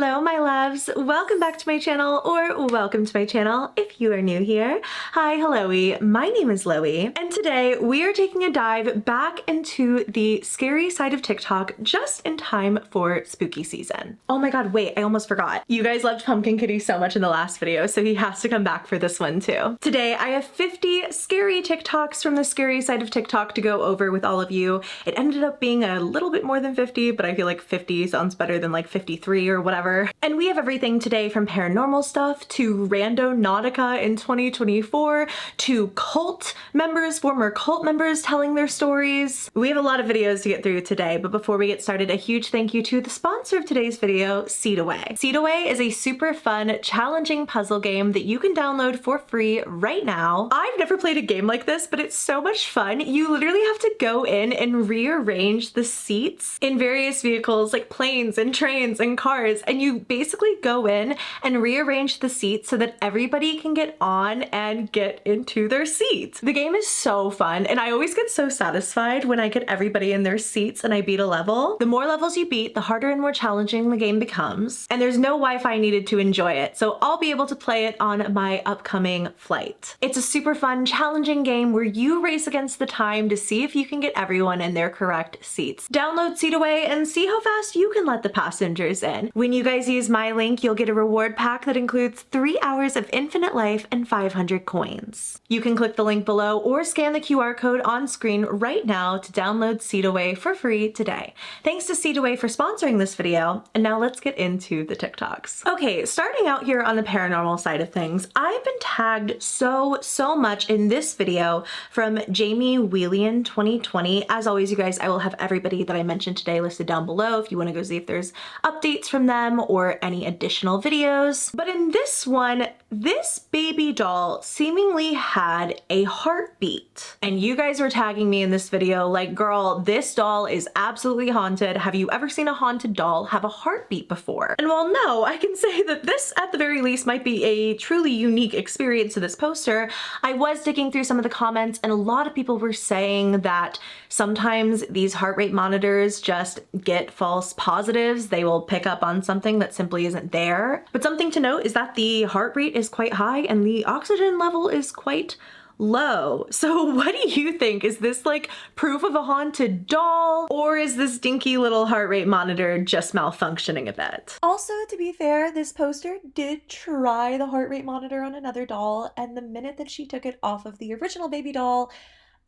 Hello my loves, welcome back to my channel, or welcome to my channel if you are new here. Hi, helloey, my name is Loey, and today we are taking a dive back into the scary side of TikTok just in time for spooky season. Oh my god, wait, I almost forgot. You guys loved Pumpkin Kitty so much in the last video, so he has to come back for this one too. Today I have 50 scary TikToks from the scary side of TikTok to go over with all of you. It ended up being a little bit more than 50, but I feel like 50 sounds better than like 53 or whatever. And we have everything today from paranormal stuff to Randonautica in 2024 to cult members, former cult members telling their stories. We have a lot of videos to get through today, but before we get started, a huge thank you to the sponsor of today's video, sentient.sweets. Sentient is a super fun, challenging puzzle game that you can download for free right now. I've never played a game like this, but it's so much fun. You literally have to go in and rearrange the seats in various vehicles like planes and trains and cars, and you basically go in and rearrange the seats so that everybody can get on and get into their seats. The game is so fun, and I always get so satisfied when I get everybody in their seats and I beat a level. The more levels you beat, the harder and more challenging the game becomes, and there's no Wi-Fi needed to enjoy it, so I'll be able to play it on my upcoming flight. It's a super fun, challenging game where you race against the time to see if you can get everyone in their correct seats. Download Sentient and see how fast you can let the passengers in. When you guys use my link, you'll get a reward pack that includes 3 hours of infinite life and 500 coins. You can click the link below or scan the QR code on screen right now to download Sentient for free today. Thanks to Sentient for sponsoring this video, and now let's get into the TikToks. Okay, starting out here on the paranormal side of things, I've been tagged so much in this video from Jamie Wheelian 2020. As always, you guys, I will have everybody that I mentioned today listed down below if you want to go see if there's updates from them or any additional videos. But in this one, this baby doll seemingly had a heartbeat. And you guys were tagging me in this video like, girl, this doll is absolutely haunted. Have you ever seen a haunted doll have a heartbeat before? And while no, I can say that this at the very least might be a truly unique experience to this poster, I was digging through some of the comments and a lot of people were saying that sometimes these heart rate monitors just get false positives. They will pick up on something that simply isn't there. But something to note is that the heart rate is quite high and the oxygen level is quite low. So what do you think? Is this like proof of a haunted doll, or is this dinky little heart rate monitor just malfunctioning a bit? Also, to be fair, this poster did try the heart rate monitor on another doll, and the minute that she took it off of the original baby doll,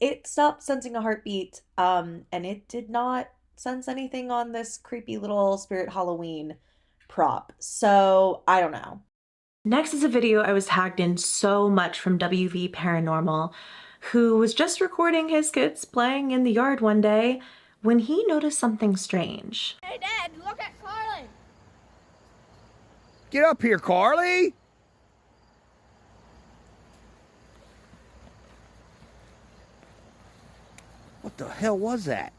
it stopped sensing a heartbeat, and it did not sense anything on this creepy little Spirit Halloween prop. So I don't know. Next is a video I was tagged in so much from wvparanormal, who was just recording his kids playing in the yard one day when he noticed something strange. Hey Dad, look at Carly! Get up here, Carly! What the hell was that?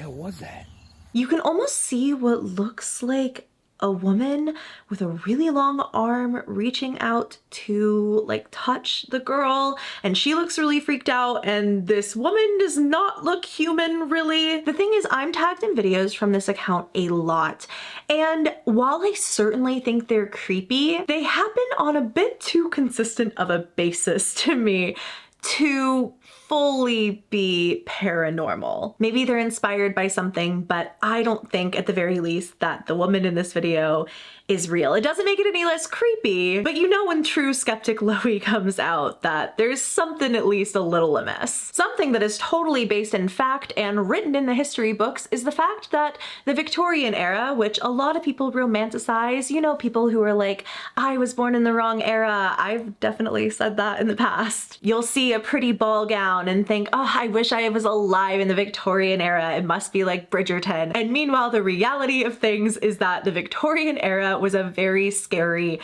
What was that? You can almost see what looks like a woman with a really long arm reaching out to like touch the girl, and she looks really freaked out, and this woman does not look human really. The thing is, I'm tagged in videos from this account a lot, and while I certainly think they're creepy, they happen on a bit too consistent of a basis to me to fully be paranormal. Maybe they're inspired by something, but I don't think at the very least that the woman in this video is real. It doesn't make it any less creepy, but you know when true skeptic Loey comes out that there's something at least a little amiss. Something that is totally based in fact and written in the history books is the fact that the Victorian era, which a lot of people romanticize, you know, people who are like, I was born in the wrong era. I've definitely said that in the past. You'll see a pretty ball gown and think, oh, I wish I was alive in the Victorian era. It must be like Bridgerton. And meanwhile, the reality of things is that the Victorian era was a very scary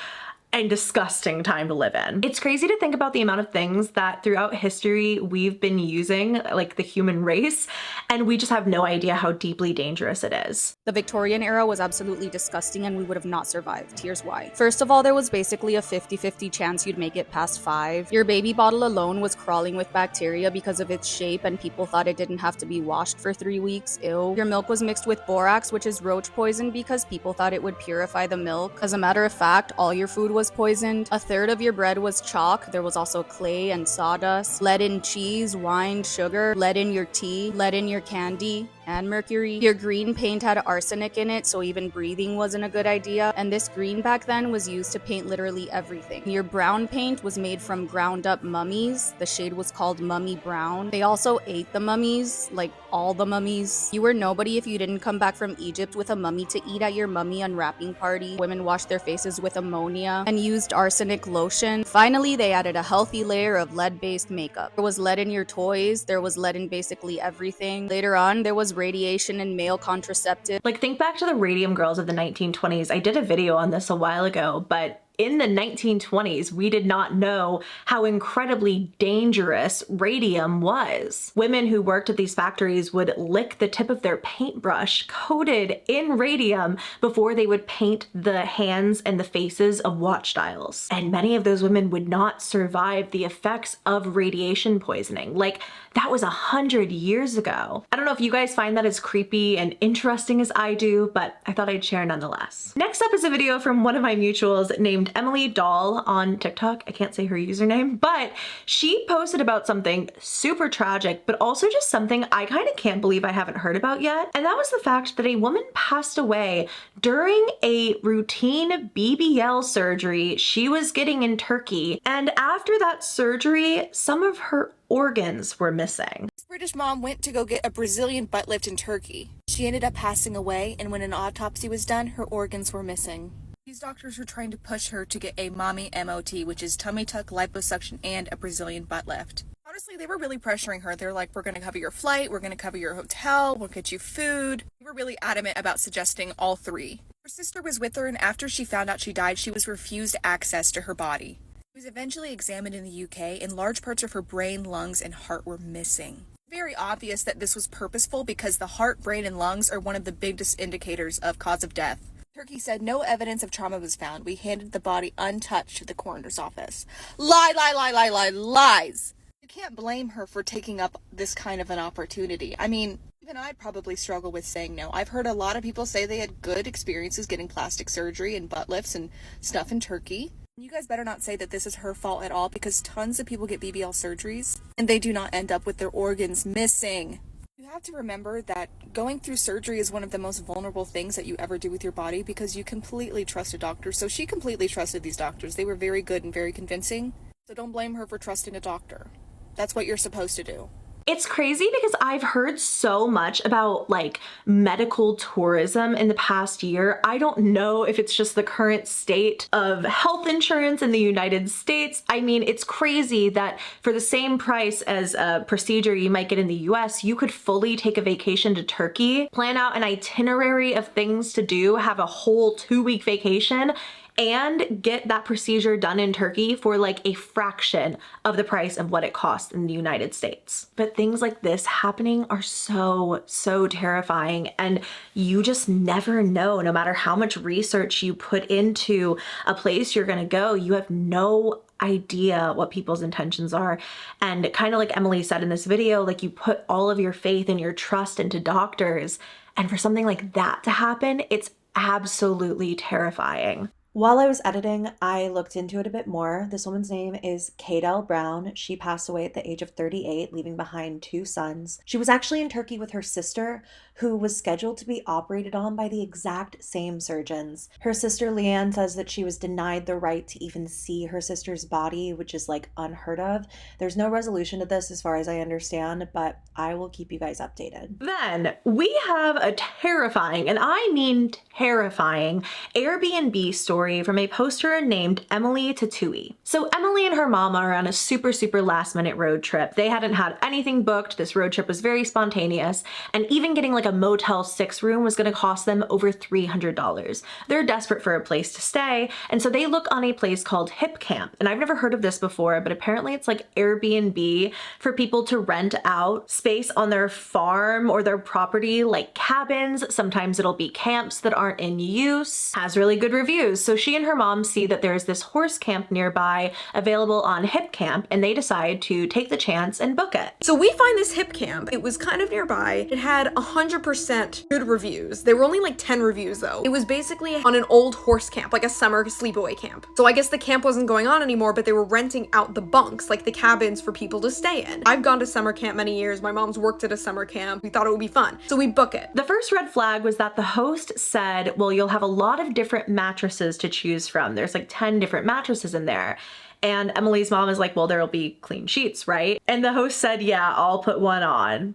and disgusting time to live in. It's crazy to think about the amount of things that throughout history we've been using, like the human race, and we just have no idea how deeply dangerous it is. The Victorian era was absolutely disgusting and we would have not survived. Here's why. First of all, there was basically a 50-50 chance you'd make it past 5. Your baby bottle alone was crawling with bacteria because of its shape and people thought it didn't have to be washed for 3 weeks. Ew. Your milk was mixed with borax, which is roach poison, because people thought it would purify the milk. As a matter of fact, all your food was poisoned. A third of your bread was chalk. There was also clay and sawdust, lead in cheese, wine, sugar, lead in your tea, lead in your candy, and mercury. Your green paint had arsenic in it, so even breathing wasn't a good idea. And this green back then was used to paint literally everything. Your brown paint was made from ground up mummies. The shade was called mummy brown. They also ate the mummies, like all the mummies. You were nobody if you didn't come back from Egypt with a mummy to eat at your mummy unwrapping party. Women washed their faces with ammonia and used arsenic lotion. Finally, they added a healthy layer of lead-based makeup. There was lead in your toys. There was lead in basically everything. Later on, there was radiation and male contraceptive. Like, think back to the radium girls of the 1920s. I did a video on this a while ago, but in the 1920s, we did not know how incredibly dangerous radium was. Women who worked at these factories would lick the tip of their paintbrush coated in radium before they would paint the hands and the faces of watch dials. And many of those women would not survive the effects of radiation poisoning. Like, that was 100 years ago. I don't know if you guys find that as creepy and interesting as I do, but I thought I'd share nonetheless. Next up is a video from one of my mutuals named Emily Doll on TikTok. I can't say her username, but she posted about something super tragic, but also just something I kind of can't believe I haven't heard about yet. And that was the fact that a woman passed away during a routine BBL surgery she was getting in Turkey. And after that surgery, some of her organs were missing. This British mom went to go get a Brazilian butt lift in Turkey. She ended up passing away, and when an autopsy was done, her organs were missing. These doctors were trying to push her to get a mommy MOT, which is tummy tuck, liposuction, and a Brazilian butt lift. Honestly, they were really pressuring her. They're like, we're going to cover your flight, we're going to cover your hotel, we'll get you food. They were really adamant about suggesting all 3. Her sister was with her, and after she found out she died, she was refused access to her body. She was eventually examined in the UK, and large parts of her brain, lungs, and heart were missing. Very obvious that this was purposeful because the heart, brain, and lungs are one of the biggest indicators of cause of death. Turkey said no evidence of trauma was found. We handed the body untouched to the coroner's office. Lie, lie, lie, lie, lie, lies! You can't blame her for taking up this kind of an opportunity. I mean, even I'd probably struggle with saying no. I've heard a lot of people say they had good experiences getting plastic surgery and butt lifts and stuff in Turkey. You guys better not say that this is her fault at all, because tons of people get BBL surgeries and they do not end up with their organs missing. You have to remember that going through surgery is one of the most vulnerable things that you ever do with your body, because you completely trust a doctor. So she completely trusted these doctors. They were very good and very convincing. So don't blame her for trusting a doctor. That's what you're supposed to do. It's crazy because I've heard so much about like medical tourism in the past year. I don't know if it's just the current state of health insurance in the United States. I mean, it's crazy that for the same price as a procedure you might get in the US, you could fully take a vacation to Turkey, plan out an itinerary of things to do, have a whole 2-week vacation, and get that procedure done in Turkey for like a fraction of the price of what it costs in the United States. But things like this happening are so terrifying, and you just never know. No matter how much research you put into a place you're gonna go, you have no idea what people's intentions are. And kind of like Emily said in this video, like, you put all of your faith and your trust into doctors, and for something like that to happen, it's absolutely terrifying. While I was editing, I looked into it a bit more. This woman's name is Kadel Brown. She passed away at the age of 38, leaving behind 2 sons. She was actually in Turkey with her sister, who was scheduled to be operated on by the exact same surgeons. Her sister Leanne says that she was denied the right to even see her sister's body, which is like unheard of. There's no resolution to this as far as I understand, but I will keep you guys updated. Then we have a terrifying, and I mean terrifying, Airbnb story story from a poster named emilytatouille. So Emily and her mom are on a super last minute road trip. They hadn't had anything booked. This road trip was very spontaneous, and even getting like a Motel 6 room was going to cost them over $300. They're desperate for a place to stay, and so they look on a place called Hip Camp. And I've never heard of this before, but apparently it's like Airbnb for people to rent out space on their farm or their property, like cabins. Sometimes it'll be camps that aren't in use. Has really good reviews. So she and her mom see that there's this horse camp nearby available on Hip Camp, and they decide to take the chance and book it. So we find this Hip Camp. It was kind of nearby. It had 100% good reviews. There were only like 10 reviews though. It was basically on an old horse camp, like a summer sleepaway camp. So I guess the camp wasn't going on anymore, but they were renting out the bunks, like the cabins for people to stay in. I've gone to summer camp many years. My mom's worked at a summer camp. We thought it would be fun. So we book it. The first red flag was that the host said, well, you'll have a lot of different mattresses to choose from. There's like 10 different mattresses in there. And Emily's mom is like, well, there'll be clean sheets, right? And the host said, yeah, I'll put one on.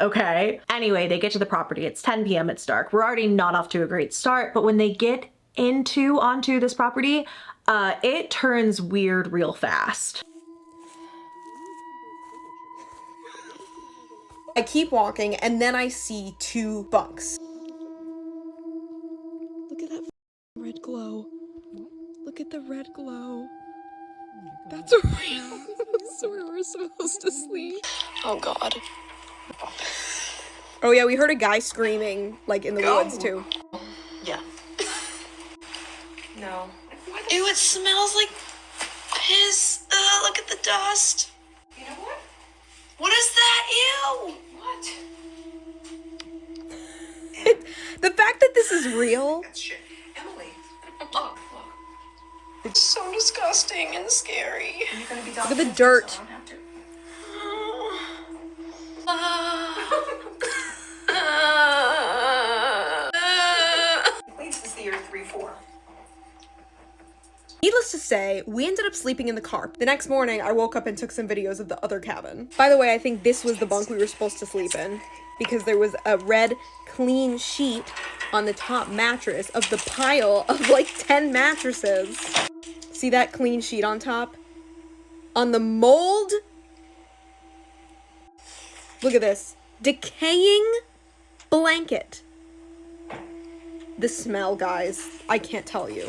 Okay. Anyway, they get to the property. It's 10 p.m. It's dark. We're already not off to a great start, but when they get onto this property, it turns weird real fast. I keep walking, and then I see 2 bunks. Look at that red glow. Look at the red glow. That's real. That's where we're supposed to sleep. Oh God. Oh yeah, we heard a guy screaming, like in the woods too. Yeah. No. Ew, it smells like piss. Ugh, look at the dust. You know what? What is that? Ew. What? The fact that this is real. That's shit. Emily. Look. It's so disgusting and scary. You're gonna be Look at the dirt. So I don't have to. This is the year 3-4. Needless to say, we ended up sleeping in the car. The next morning, I woke up and took some videos of the other cabin. By the way, I think this was the bunk we were supposed to sleep in, because there was a red, clean sheet on the top mattress of the pile of like 10 mattresses. See that clean sheet on top? On the mold? Look at this. Decaying blanket. The smell, guys. I can't tell you.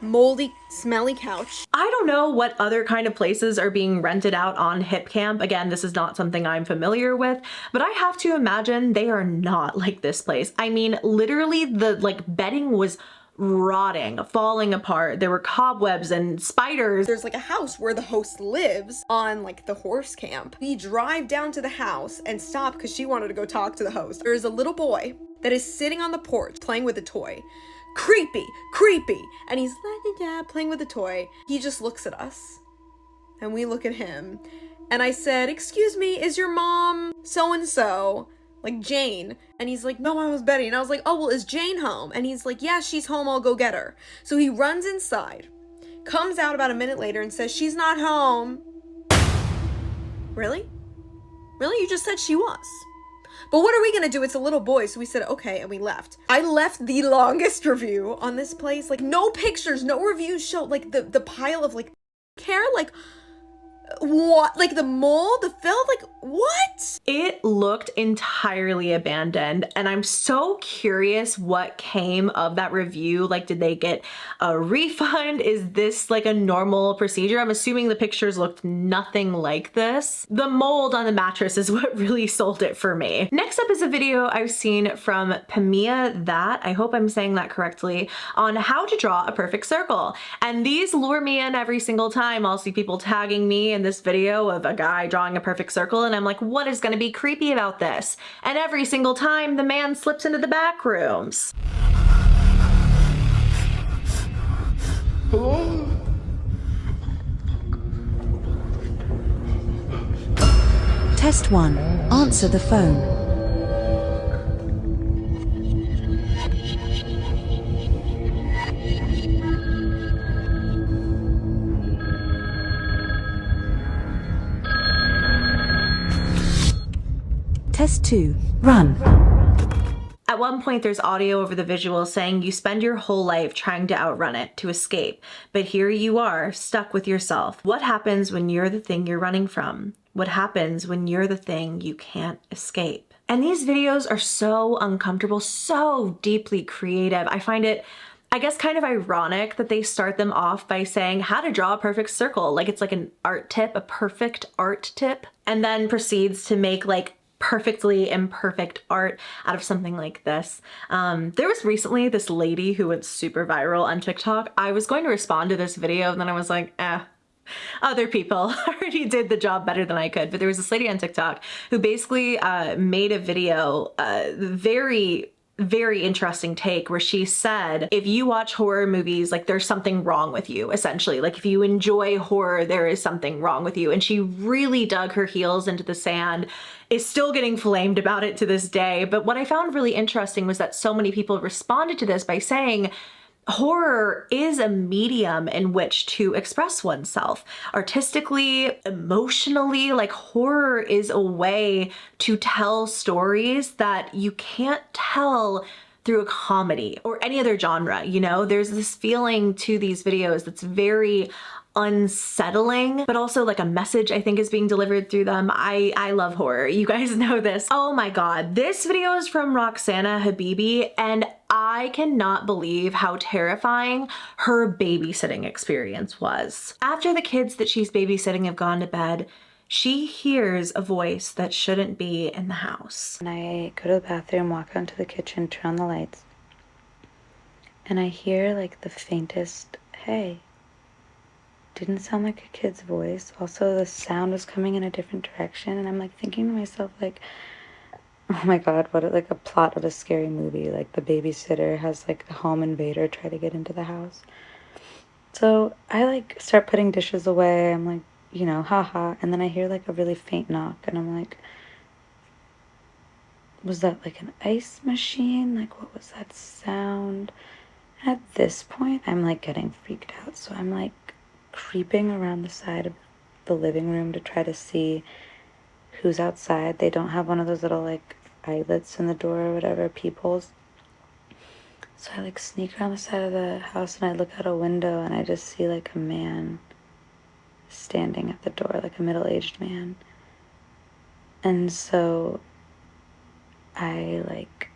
Moldy, smelly couch. I don't know what other kind of places are being rented out on Hip Camp. Again, this is not something I'm familiar with, but I have to imagine they are not like this place. I mean, literally the like bedding was rotting, falling apart. There were cobwebs and spiders. There's like a house where the host lives on like the horse camp. We drive down to the house and stop because she wanted to go talk to the host. There is a little boy that is sitting on the porch playing with a toy. Creepy. And he's like, yeah, playing with a toy. He just looks at us and we look at him. And I said, excuse me, is your mom so-and-so? Like Jane. And he's like, no, I was Betty. And I was like, oh, well, is Jane home? And he's like, yeah, she's home. I'll go get her. So he runs inside, comes out about a minute later and says, she's not home. Really? Really? You just said she was. But what are we gonna do? It's a little boy. So we said, okay, and we left. I left the longest review on this place. Like, no pictures, no reviews show, like, the pile of, like, care, like, what? Like, the mold, the filth, like, what? It looked entirely abandoned, and I'm so curious what came of that review. Like, did they get a refund? Is this like a normal procedure? I'm assuming the pictures looked nothing like this. The mold on the mattress is what really sold it for me. Next up is a video I've seen from pamiathat, I hope I'm saying that correctly, on how to draw a perfect circle. And these lure me in every single time. I'll see people tagging me in this video of a guy drawing a perfect circle, and I'm like, what is gonna be creepy about this? And every single time the man slips into the back rooms. Hello? Test 1. Answer the phone. Test 2. Run. At At one point, there's audio over the visual saying you spend your whole life trying to outrun it, to escape, but here you are, stuck with yourself. What happens when you're the thing you're running from? What happens when you're the thing you can't escape? And these videos are so uncomfortable, so deeply creative. I find it, I guess, kind of ironic that they start them off by saying how to draw a perfect circle, like it's like an art tip, a perfect art tip, and then proceeds to make like perfectly imperfect art out of something like this. There was recently this lady who went super viral on TikTok. I was going to respond to this video and then I was like, other people already did the job better than I could. But there was this lady on TikTok who basically made a video, very interesting take, where she said, if you watch horror movies, like there's something wrong with you, essentially. Like if you enjoy horror, there is something wrong with you. And she really dug her heels into the sand, is still getting flamed about it to this day. But what I found really interesting was that so many people responded to this by saying, horror is a medium in which to express oneself artistically, emotionally. Like horror is a way to tell stories that you can't tell through a comedy or any other genre. You know, there's this feeling to these videos that's very unsettling, but also like a message I think is being delivered through them. I love horror. You guys know this. Oh my God. This video is from Roxana Habibi, and I cannot believe how terrifying her babysitting experience was. After the kids that she's babysitting have gone to bed, she hears a voice that shouldn't be in the house. And I go to the bathroom, walk out into the kitchen, turn on the lights, and I hear like the faintest, hey. Didn't sound like a kid's voice. Also, the sound was coming in a different direction, and I'm like thinking to myself, like, oh my God, what like a plot of a scary movie. Like the babysitter has like a home invader try to get into the house. So I like start putting dishes away. I'm like, you know, haha. And then I hear like a really faint knock, and I'm like, was that like an ice machine? Like, what was that sound? And at this point, I'm like getting freaked out. So I'm like creeping around the side of the living room to try to see who's outside. They don't have one of those little like eyelets in the door or whatever, peepholes. So I like sneak around the side of the house and I look out a window and I just see like a man standing at the door, like a middle-aged man. And so I like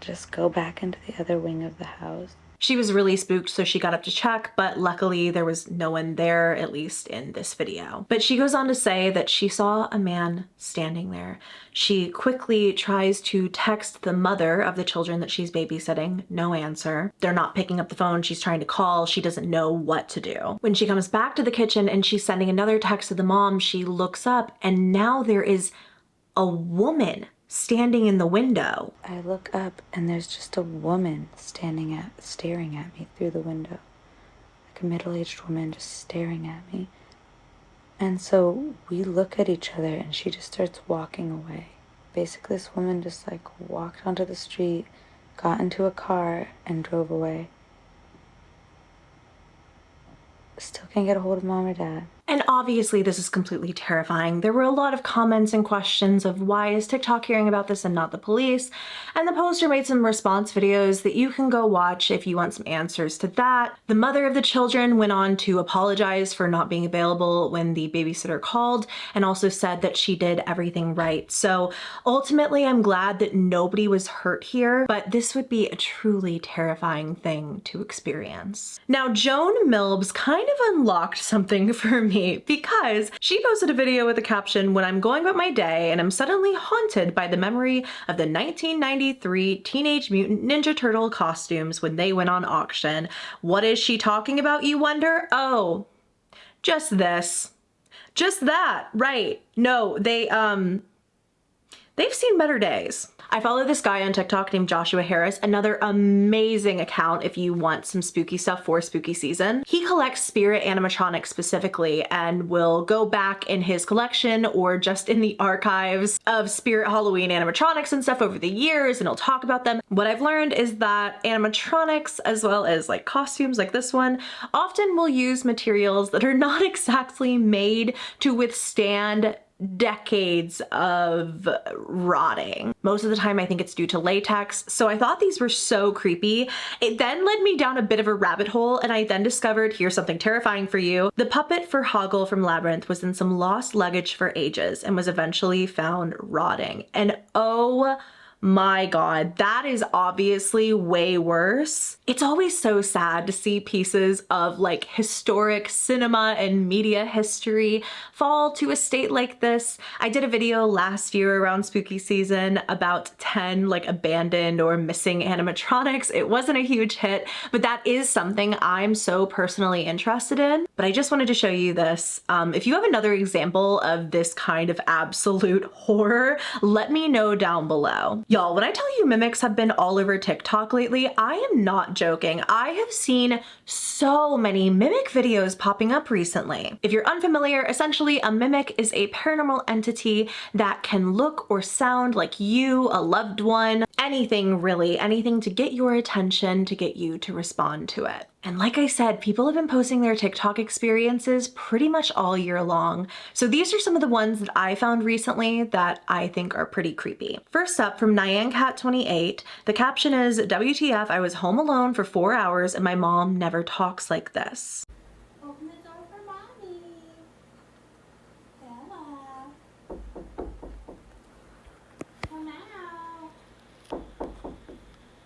just go back into the other wing of the house. She was really spooked, so she got up to check, but luckily there was no one there, at least in this video. But she goes on to say that she saw a man standing there. She quickly tries to text the mother of the children that she's babysitting, no answer. They're not picking up the phone, she's trying to call, she doesn't know what to do. When she comes back to the kitchen and she's sending another text to the mom, she looks up and now there is a woman standing in the window. I look up and there's just a woman staring at me through the window. Like a middle-aged woman just staring at me. And so we look at each other and she just starts walking away. Basically, this woman just like walked onto the street, got into a car and drove away. Still can't get a hold of mom or dad. And obviously this is completely terrifying. There were a lot of comments and questions of why is TikTok hearing about this and not the police? And the poster made some response videos that you can go watch if you want some answers to that. The mother of the children went on to apologize for not being available when the babysitter called and also said that she did everything right. So ultimately I'm glad that nobody was hurt here, but this would be a truly terrifying thing to experience. Now, joan.milbs kind of unlocked something for me because she posted a video with a caption, "When I'm going about my day and I'm suddenly haunted by the memory of the 1993 Teenage Mutant Ninja Turtle costumes when they went on auction." What is she talking about, you wonder? Oh, just this. Just that, right. No, they've seen better days. I follow this guy on TikTok named Joshua Harris, another amazing account if you want some spooky stuff for spooky season. He collects spirit animatronics specifically and will go back in his collection or just in the archives of spirit Halloween animatronics and stuff over the years, and he'll talk about them. What I've learned is that animatronics, as well as like costumes like this one, often will use materials that are not exactly made to withstand decades of rotting. Most of the time I think it's due to latex, so I thought these were so creepy. It then led me down a bit of a rabbit hole, and I then discovered, here's something terrifying for you, the puppet for Hoggle from Labyrinth was in some lost luggage for ages and was eventually found rotting. And oh my god, that is obviously way worse. It's always so sad to see pieces of like historic cinema and media history fall to a state like this. I did a video last year around spooky season about 10 like abandoned or missing animatronics. It wasn't a huge hit, but that is something I'm so personally interested in. But I just wanted to show you this. If you have another example of this kind of absolute horror, let me know down below. Y'all, when I tell you mimics have been all over TikTok lately, I am not joking. I have seen so many mimic videos popping up recently. If you're unfamiliar, essentially a mimic is a paranormal entity that can look or sound like you, a loved one, anything really, anything to get your attention, to get you to respond to it. And like I said, people have been posting their TikTok experiences pretty much all year long. So these are some of the ones that I found recently that I think are pretty creepy. First up, from NyanCat28, the caption is, WTF, I was home alone for 4 hours and my mom never talks like this. Open the door for mommy. Bella. Come out.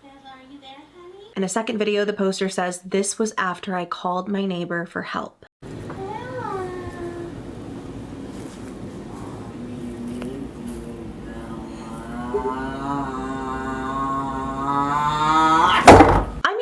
Bella, are you there, honey? In a second video, the poster says, this was after I called my neighbor for help.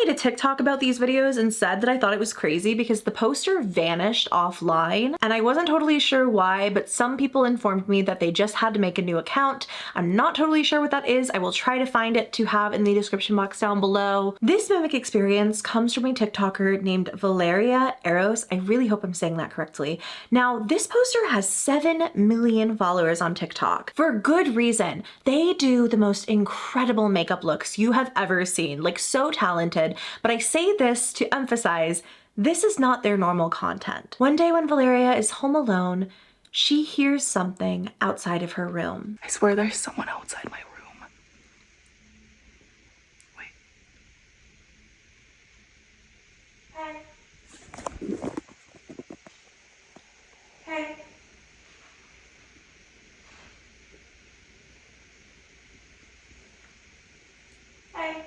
A TikTok about these videos and said that I thought it was crazy because the poster vanished offline and I wasn't totally sure why, but some people informed me that they just had to make a new account. I'm not totally sure what that is. I will try to find it to have in the description box down below. This mimic experience comes from a TikToker named valeriya.eros. I really hope I'm saying that correctly. Now, this poster has 7 million followers on TikTok for good reason. They do the most incredible makeup looks you have ever seen, like so talented. But I say this to emphasize, this is not their normal content. One day when Valeriya is home alone, she hears something outside of her room. I swear there's someone outside my room. Wait. Hey. Hey. Hey.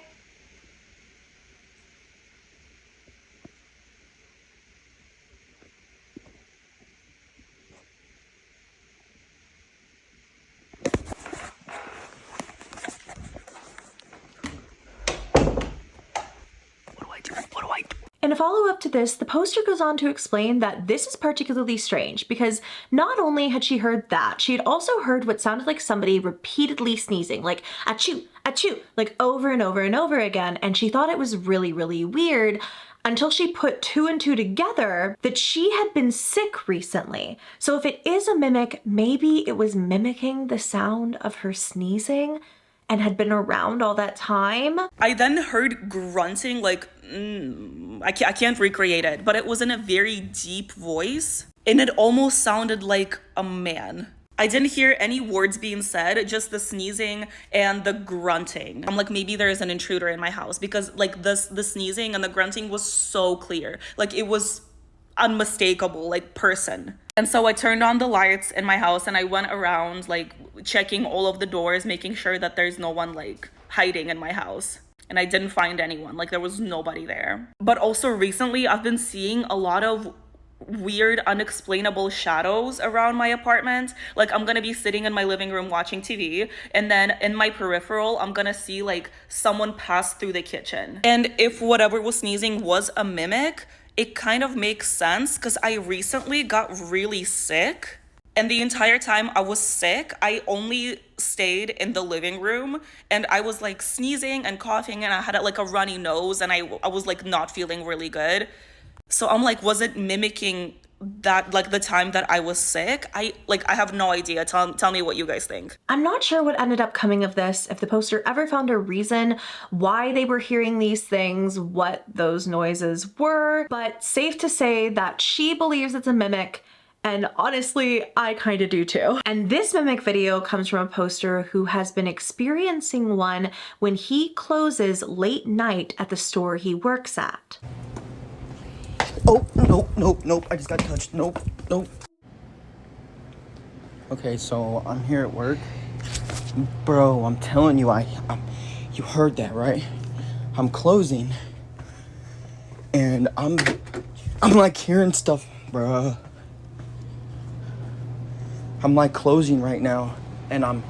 In a follow-up to this, the poster goes on to explain that this is particularly strange because not only had she heard that, she had also heard what sounded like somebody repeatedly sneezing, like achoo, achoo, like over and over and over again, and she thought it was really, really weird until she put 2 and 2 together that she had been sick recently. So if it is a mimic, maybe it was mimicking the sound of her sneezing and had been around all that time. I then heard grunting, like, I can't recreate it, but it was in a very deep voice, and it almost sounded like a man. I didn't hear any words being said, just the sneezing and the grunting. I'm like, maybe there is an intruder in my house, because like the sneezing and the grunting was so clear. Like it was unmistakable, like person. And so I turned on the lights in my house and I went around like checking all of the doors, making sure that there's no one like hiding in my house. And I didn't find anyone, like there was nobody there. But also recently I've been seeing a lot of weird, unexplainable shadows around my apartment. Like I'm gonna be sitting in my living room watching TV, and then in my peripheral, I'm gonna see like someone pass through the kitchen. And if whatever was sneezing was a mimic, it kind of makes sense because I recently got really sick. And the entire time I was sick, I only stayed in the living room and I was like sneezing and coughing and I had like a runny nose and I was like not feeling really good. So I'm like, was it mimicking that, like the time that I was sick? I have no idea. Tell me what you guys think. I'm not sure what ended up coming of this, if the poster ever found a reason why they were hearing these things, what those noises were, but safe to say that she believes it's a mimic And honestly, I kind of do too. And this mimic video comes from a poster who has been experiencing one when he closes late night at the store he works at. Oh, nope, I just got touched. Nope. Okay, so I'm here at work. Bro, I'm telling you, you heard that, right? I'm closing. And I'm like hearing stuff, bruh. I'm like closing right now, and I'm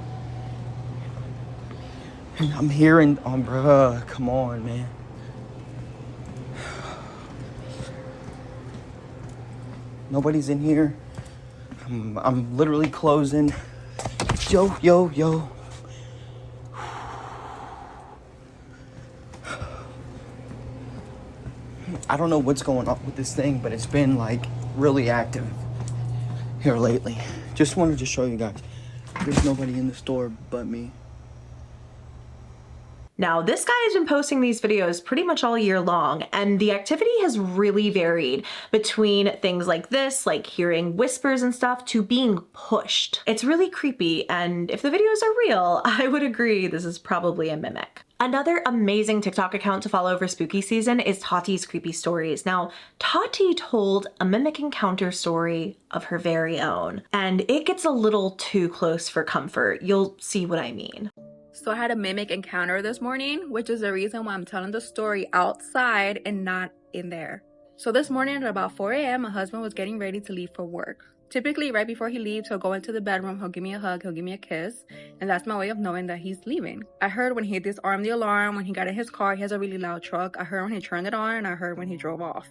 hearing, bruh, come on, man. Nobody's in here. I'm literally closing. Yo. I don't know what's going on with this thing, but it's been like really active here lately. Just wanted to show you guys. There's nobody in the store but me. Now, this guy has been posting these videos pretty much all year long, and the activity has really varied between things like this, like hearing whispers and stuff, to being pushed. It's really creepy, and if the videos are real, I would agree this is probably a mimic. Another amazing TikTok account to follow for spooky season is Tati's Creepy Stories. Now, Tati told a mimic encounter story of her very own, and it gets a little too close for comfort. You'll see what I mean. So I had a mimic encounter this morning, which is the reason why I'm telling the story outside and not in there. So this morning at about 4 a.m., my husband was getting ready to leave for work. Typically, right before he leaves, he'll go into the bedroom, he'll give me a hug, he'll give me a kiss, and that's my way of knowing that he's leaving. I heard when he disarmed the alarm, when he got in his car, he has a really loud truck. I heard when he turned it on, and I heard when he drove off.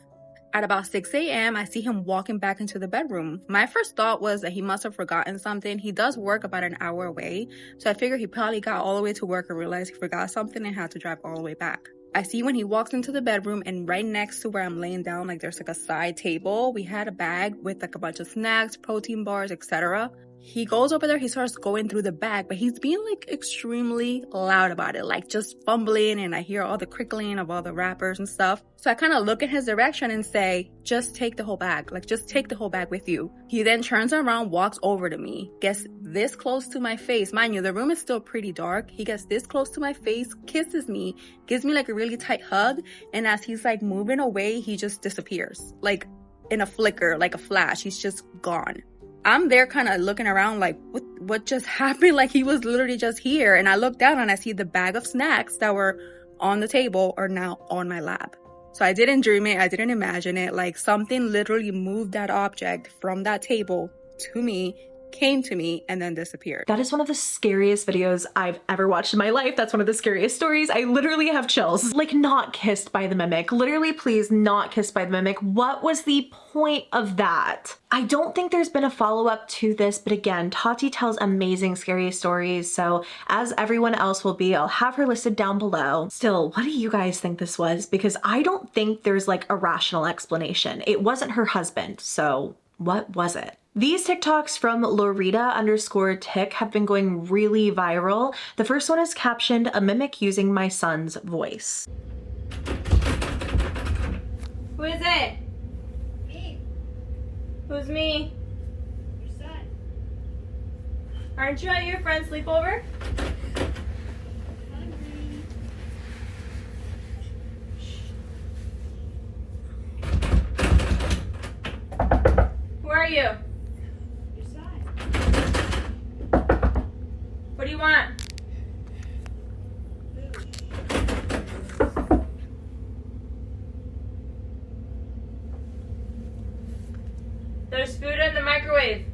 At about 6 a.m., I see him walking back into the bedroom. My first thought was that he must have forgotten something. He does work about an hour away, so I figured he probably got all the way to work and realized he forgot something and had to drive all the way back. I see when he walks into the bedroom, and right next to where I'm laying down, like there's like a side table, we had a bag with like a bunch of snacks, protein bars, etc. He goes over there, he starts going through the bag, but he's being like extremely loud about it, like just fumbling, and I hear all the crickling of all the wrappers and stuff. So I kind of look in his direction and say, just take the whole bag, like just take the whole bag with you. He then turns around, walks over to me, gets this close to my face. Mind you, the room is still pretty dark. He gets this close to my face, kisses me, gives me like a really tight hug, and as he's like moving away, he just disappears. Like in a flicker, like a flash, he's just gone. I'm there kind of looking around like, what just happened? Like he was literally just here. And I look down and I see the bag of snacks that were on the table are now on my lap. So I didn't dream it. I didn't imagine it. Like something literally moved that object from that table to me, came to me, and then disappeared. That is one of the scariest videos I've ever watched in my life. That's one of the scariest stories. I literally have chills. Like, not kissed by the mimic. Literally, please, not kissed by the mimic. What was the point of that? I don't think there's been a follow-up to this, but again, Tati tells amazing scary stories, so as everyone else will be, I'll have her listed down below. Still, what do you guys think this was? Because I don't think there's like a rational explanation. It wasn't her husband, so what was it? These TikToks from Lorita_Tick have been going really viral. The first one is captioned, "A mimic using my son's voice." Who is it? Me. Who's me? Your son. Aren't you at your friend's sleepover? Hungry. Who are you? Your son. What do you want? There's food in the microwave.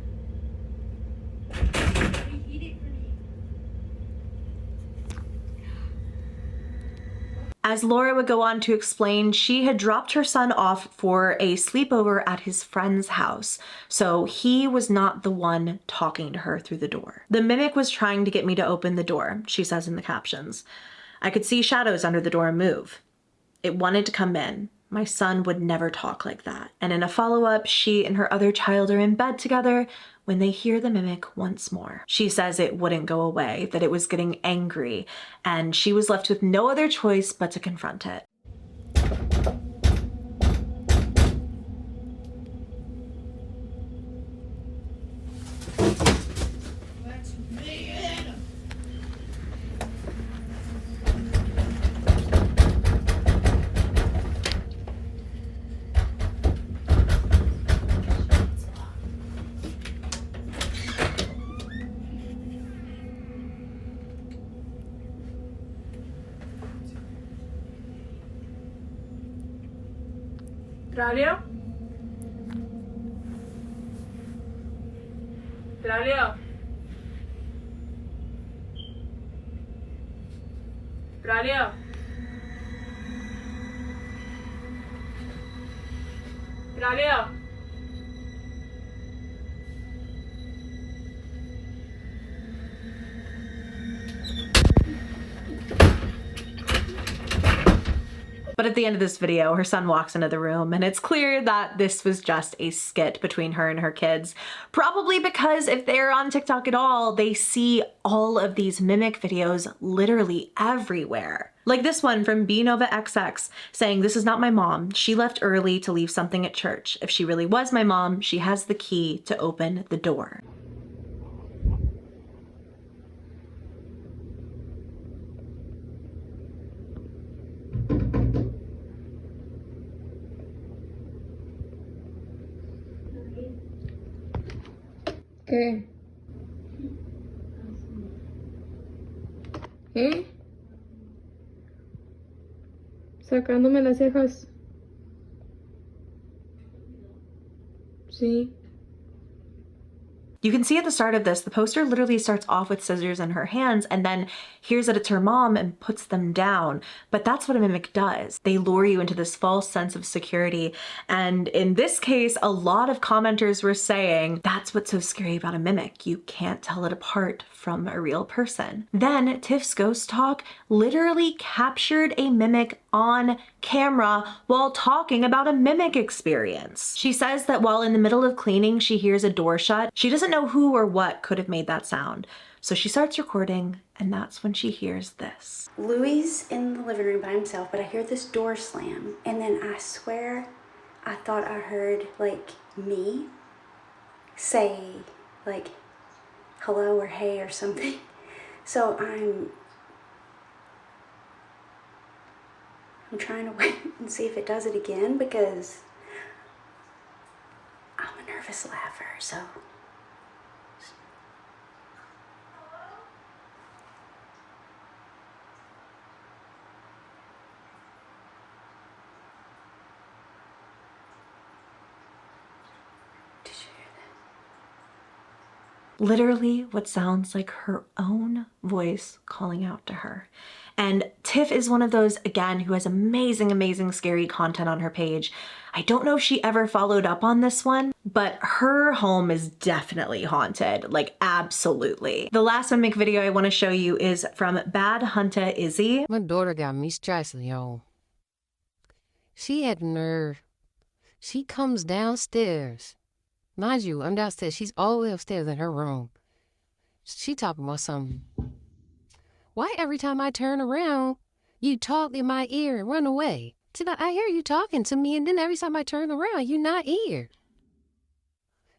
Eat it for me. As Laura would go on to explain, she had dropped her son off for a sleepover at his friend's house, so he was not the one talking to her through the door. "The mimic was trying to get me to open the door," she says in the captions. "I could see shadows under the door move. It wanted to come in. My son would never talk like that." And in a follow-up, she and her other child are in bed together when they hear the mimic once more. She says it wouldn't go away, that it was getting angry, and she was left with no other choice but to confront it. Braulio? Braulio? Braulio? Braulio? But at the end of this video, her son walks into the room and it's clear that this was just a skit between her and her kids. Probably because if they're on TikTok at all, they see all of these mimic videos literally everywhere. Like this one from bnovaxx saying, "This is not my mom. She left early to leave something at church. If she really was my mom, she has the key to open the door." ¿Qué? ¿Eh? Sacándome las cejas. Sí. You can see at the start of this, the poster literally starts off with scissors in her hands and then hears that it's her mom and puts them down. But that's what a mimic does. They lure you into this false sense of security. And in this case, a lot of commenters were saying, that's what's so scary about a mimic. You can't tell it apart from a real person. Then Tiff's Ghost Talk literally captured a mimic on camera while talking about a mimic experience. She says that while in the middle of cleaning, she hears a door shut. She doesn't know who or what could have made that sound. So she starts recording, and that's when she hears this. Louie's in the living room by himself, but I hear this door slam, and then I swear I thought I heard like me say like hello or hey or something. So I'm trying to wait and see if it does it again because I'm a nervous laugher, so. Literally what sounds like her own voice calling out to her. And Tiff is one of those, again, who has amazing, amazing scary content on her page. I don't know if she ever followed up on this one, but her home is definitely haunted, like absolutely. The last mimic video I want to show you is from Bad Hunter Izzy. My daughter got me stressed, y'all. She had nerve. She comes downstairs. Mind you, I'm downstairs. She's all the way upstairs in her room. She talking about something. Why every time I turn around, you talk in my ear and run away? See, I hear you talking to me, and then every time I turn around, you're not here.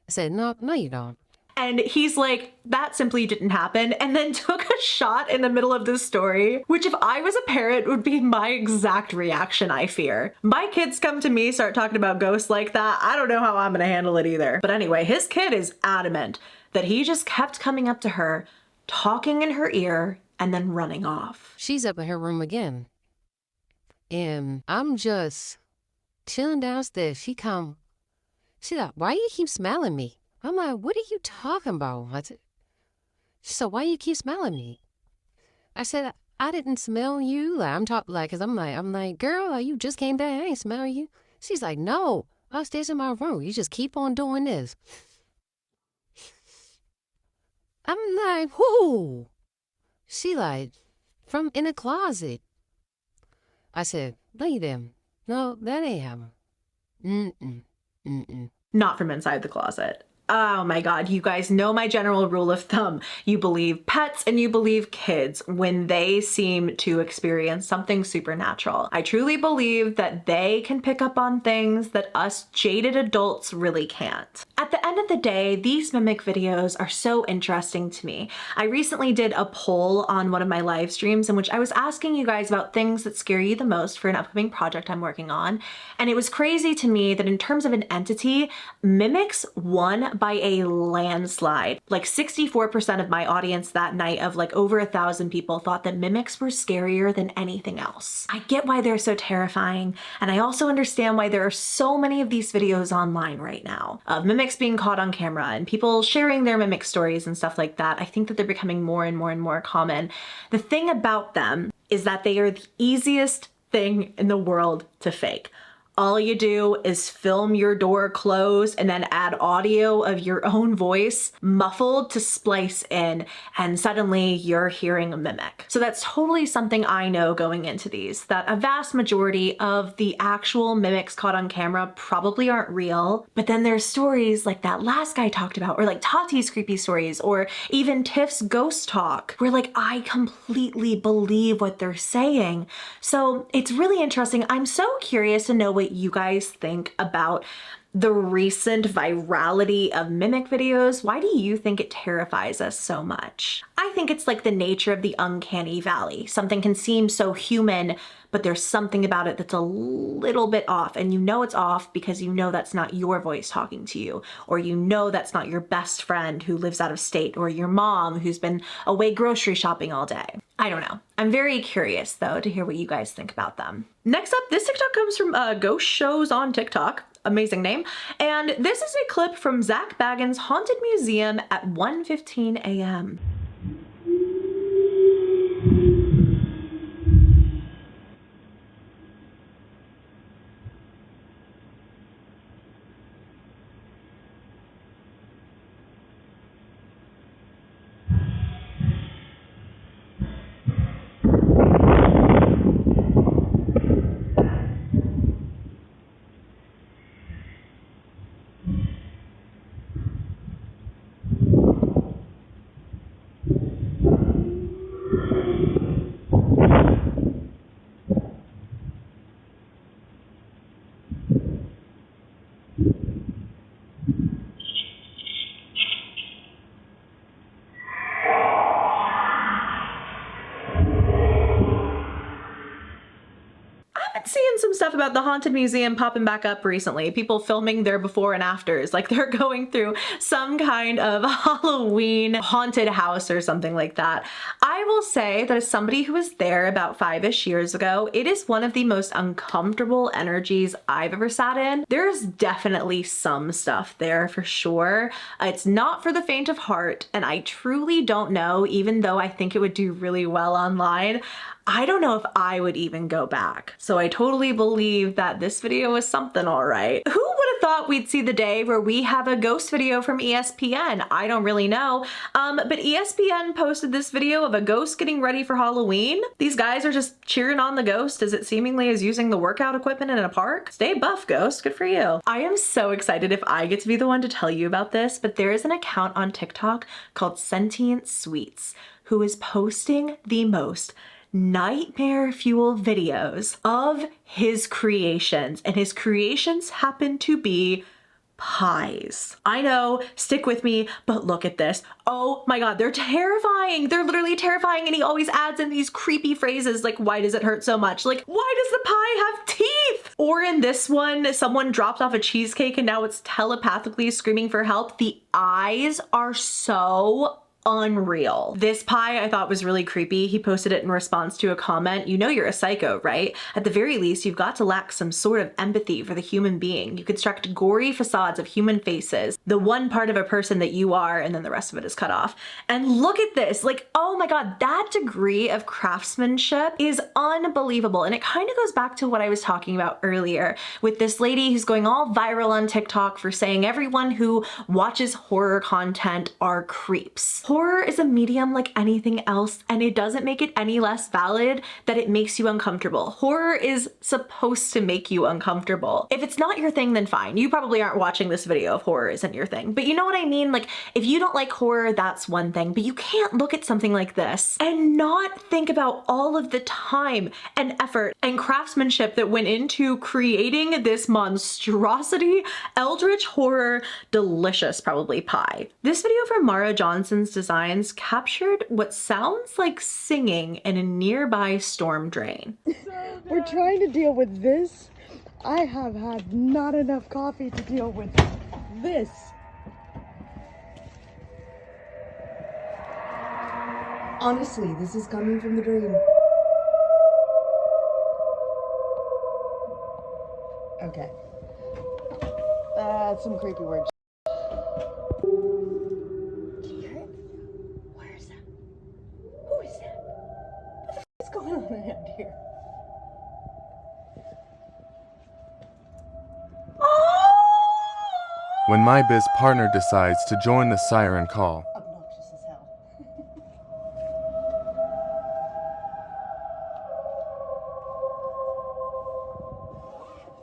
I said, no, you don't. And he's like, that simply didn't happen, and then took a shot in the middle of this story, which if I was a parent would be my exact reaction, I fear. My kids come to me, start talking about ghosts like that, I don't know how I'm gonna handle it either. But anyway, his kid is adamant that he just kept coming up to her, talking in her ear, and then running off. She's up in her room again. And I'm just chilling downstairs. She's like, why you keep smelling me? I'm like, what are you talking about? She said, why you keep smelling me? I said, I didn't smell you. Like, cause I'm like, girl, you just came back. I ain't smell you. She's like, no, I was upstairs in my room. You just keep on doing this. I'm like, whoo. She like, from in the closet. I said, lay them. No, that ain't happening. Not from inside the closet. Oh my God, you guys know my general rule of thumb. You believe pets and you believe kids when they seem to experience something supernatural. I truly believe that they can pick up on things that us jaded adults really can't. At the end of the day, these mimic videos are so interesting to me. I recently did a poll on one of my live streams in which I was asking you guys about things that scare you the most for an upcoming project I'm working on. And it was crazy to me that in terms of an entity, mimics won by a landslide. Like 64% of my audience that night of like over 1,000 people thought that mimics were scarier than anything else. I get why they're so terrifying, and I also understand why there are so many of these videos online right now of mimics being caught on camera and people sharing their mimic stories and stuff like that. I think that they're becoming more and more and more common. The thing about them is that they are the easiest thing in the world to fake. All you do is film your door closed and then add audio of your own voice muffled to splice in, and suddenly you're hearing a mimic. So that's totally something I know going into these, that a vast majority of the actual mimics caught on camera probably aren't real. But then there's stories like that last guy talked about, or like Tati's creepy stories, or even Tiff's ghost talk, where like I completely believe what they're saying. So it's really interesting. I'm so curious to know what you guys think about the recent virality of mimic videos. Why do you think it terrifies us so much? I think it's like the nature of the uncanny valley. Something can seem so human, but there's something about it that's a little bit off, and you know it's off because you know that's not your voice talking to you, or you know that's not your best friend who lives out of state, or your mom who's been away grocery shopping all day. I don't know. I'm very curious though to hear what you guys think about them. Next up, this TikTok comes from Ghost Shows on TikTok. Amazing name. And this is a clip from Zach Bagans' Haunted Museum at 1:15 a.m. Seeing some stuff about the Haunted Museum popping back up recently. People filming their before and afters, like they're going through some kind of Halloween haunted house or something like that. I will say that as somebody who was there about 5-ish years ago, it is one of the most uncomfortable energies I've ever sat in. There's definitely some stuff there for sure. It's not for the faint of heart, and I truly don't know, even though I think it would do really well online, I don't know if I would even go back. So I totally believe that this video was something all right. Who would have thought we'd see the day where we have a ghost video from ESPN? I don't really know. But ESPN posted this video of a ghost getting ready for Halloween. These guys are just cheering on the ghost as it seemingly is using the workout equipment in a park. Stay buff, ghost. Good for you. I am so excited if I get to be the one to tell you about this, but there is an account on TikTok called sentient.sweets who is posting the most nightmare fuel videos of his creations, and his creations happen to be pies. I know, stick with me, but look at this. Oh my god, they're terrifying. They're literally terrifying, and he always adds in these creepy phrases like, why does it hurt so much? Like, why does the pie have teeth? Or in this one, someone dropped off a cheesecake and now it's telepathically screaming for help. The eyes are so unreal. This pie I thought was really creepy. He posted it in response to a comment. You know you're a psycho, right? At the very least, you've got to lack some sort of empathy for the human being. You construct gory facades of human faces, the one part of a person that you are, and then the rest of it is cut off. And look at this, like, oh my god, that degree of craftsmanship is unbelievable. And it kind of goes back to what I was talking about earlier with this lady who's going all viral on TikTok for saying everyone who watches horror content are creeps. Horror is a medium like anything else, and it doesn't make it any less valid that it makes you uncomfortable. Horror is supposed to make you uncomfortable. If it's not your thing, then fine. You probably aren't watching this video if horror isn't your thing. But you know what I mean? Like, if you don't like horror, that's one thing, but you can't look at something like this and not think about all of the time and effort and craftsmanship that went into creating this monstrosity, eldritch horror, delicious probably pie. This video from marahjohnsondesigns captured what sounds like singing in a nearby storm drain. We're trying to deal with this. I have had not enough coffee to deal with this. Honestly, this is coming from the dream. Okay. That's some creepy words. Can you hear it? Where is that? Who is that? What the f is going on around here? When my biz partner decides to join the siren call. Obnoxious as hell.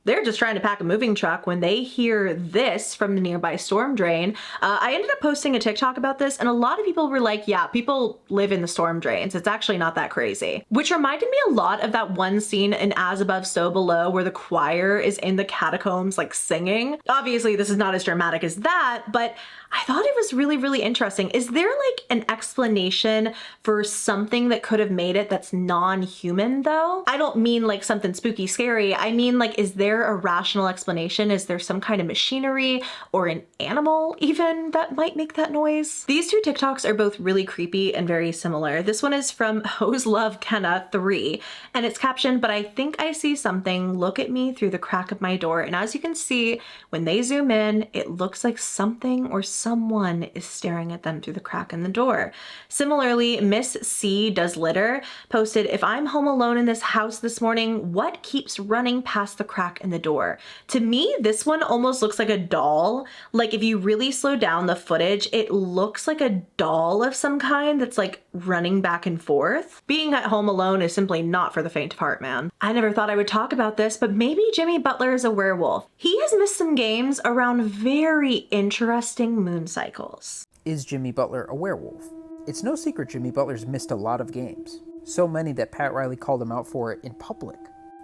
They're just trying to pack a moving truck when they hear this from the nearby storm drain. I ended up posting a TikTok about this, and a lot of people were like, yeah, people live in the storm drains. It's actually not that crazy. Which reminded me a lot of that one scene in As Above, So Below where the choir is in the catacombs like singing. Obviously, this is not as dramatic as that, but I thought it was really, really interesting. Is there like an explanation for something that could have made it that's non-human though? I don't mean like something spooky, scary. I mean like, is there a rational explanation? Is there some kind of machinery or an animal even that might make that noise? These two TikToks are both really creepy and very similar. This one is from Hose Love Kenna 3 and it's captioned, "But I think I see something look at me through the crack of my door." And as you can see, when they zoom in, it looks like something or someone is staring at them through the crack in the door. Similarly, miss.c.does.liter posted, "If I'm home alone in this house this morning, what keeps running past the crack in the door?" To me, this one almost looks like a doll. Like if you really slow down the footage, it looks like a doll of some kind that's like running back and forth. Being at home alone is simply not for the faint of heart, man. I never thought I would talk about this, but maybe Jimmy Butler is a werewolf. He has missed some games around very interesting moon cycles. Is Jimmy Butler a werewolf? It's no secret Jimmy Butler's missed a lot of games. So many that Pat Riley called him out for it in public.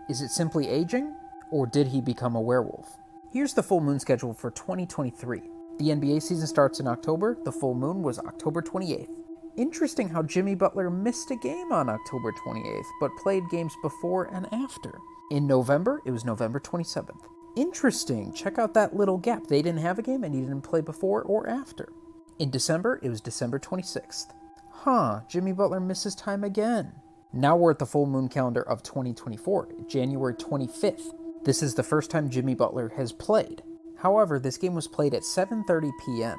Is it simply aging? Or did he become a werewolf? Here's the full moon schedule for 2023. The NBA season starts in October. The full moon was October 28th. Interesting how Jimmy Butler missed a game on October 28th, but played games before and after. In November, it was November 27th. Interesting, check out that little gap. They didn't have a game and he didn't play before or after. In December, it was December 26th. Huh, Jimmy Butler misses time again. Now we're at the full moon calendar of 2024, January 25th. This is the first time Jimmy Butler has played. However, this game was played at 7:30 p.m.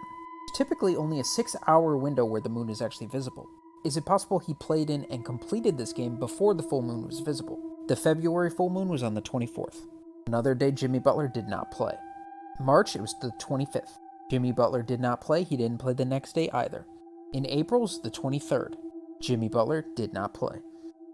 It's typically only a 6-hour window where the moon is actually visible. Is it possible he played in and completed this game before the full moon was visible? The February full moon was on the 24th. Another day Jimmy Butler did not play. March, it was the 25th. Jimmy Butler did not play, he didn't play the next day either. In April, it's the 23rd. Jimmy Butler did not play.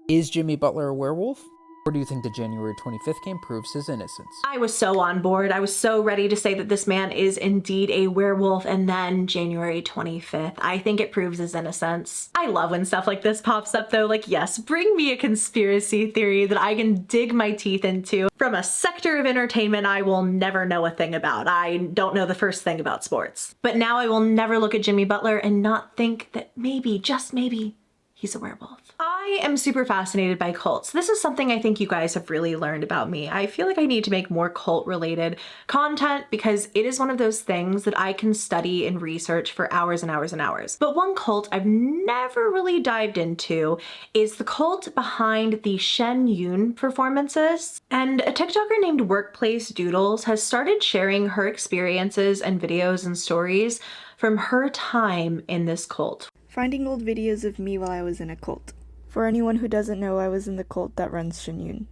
Is Jimmy Butler a werewolf? Or do you think the January 25th game proves his innocence? I was so on board. I was so ready to say that this man is indeed a werewolf, and then January 25th. I think it proves his innocence. I love when stuff like this pops up though. Like, yes, bring me a conspiracy theory that I can dig my teeth into from a sector of entertainment I will never know a thing about. I don't know the first thing about sports. But now I will never look at Jimmy Butler and not think that maybe, just maybe, he's a werewolf. I am super fascinated by cults. This is something I think you guys have really learned about me. I feel like I need to make more cult related content because it is one of those things that I can study and research for hours and hours and hours. But one cult I've never really dived into is the cult behind the Shen Yun performances. And a TikToker named Workplace Doodles has started sharing her experiences and videos and stories from her time in this cult. Finding old videos of me while I was in a cult. For anyone who doesn't know, I was in the cult that runs Shen Yun.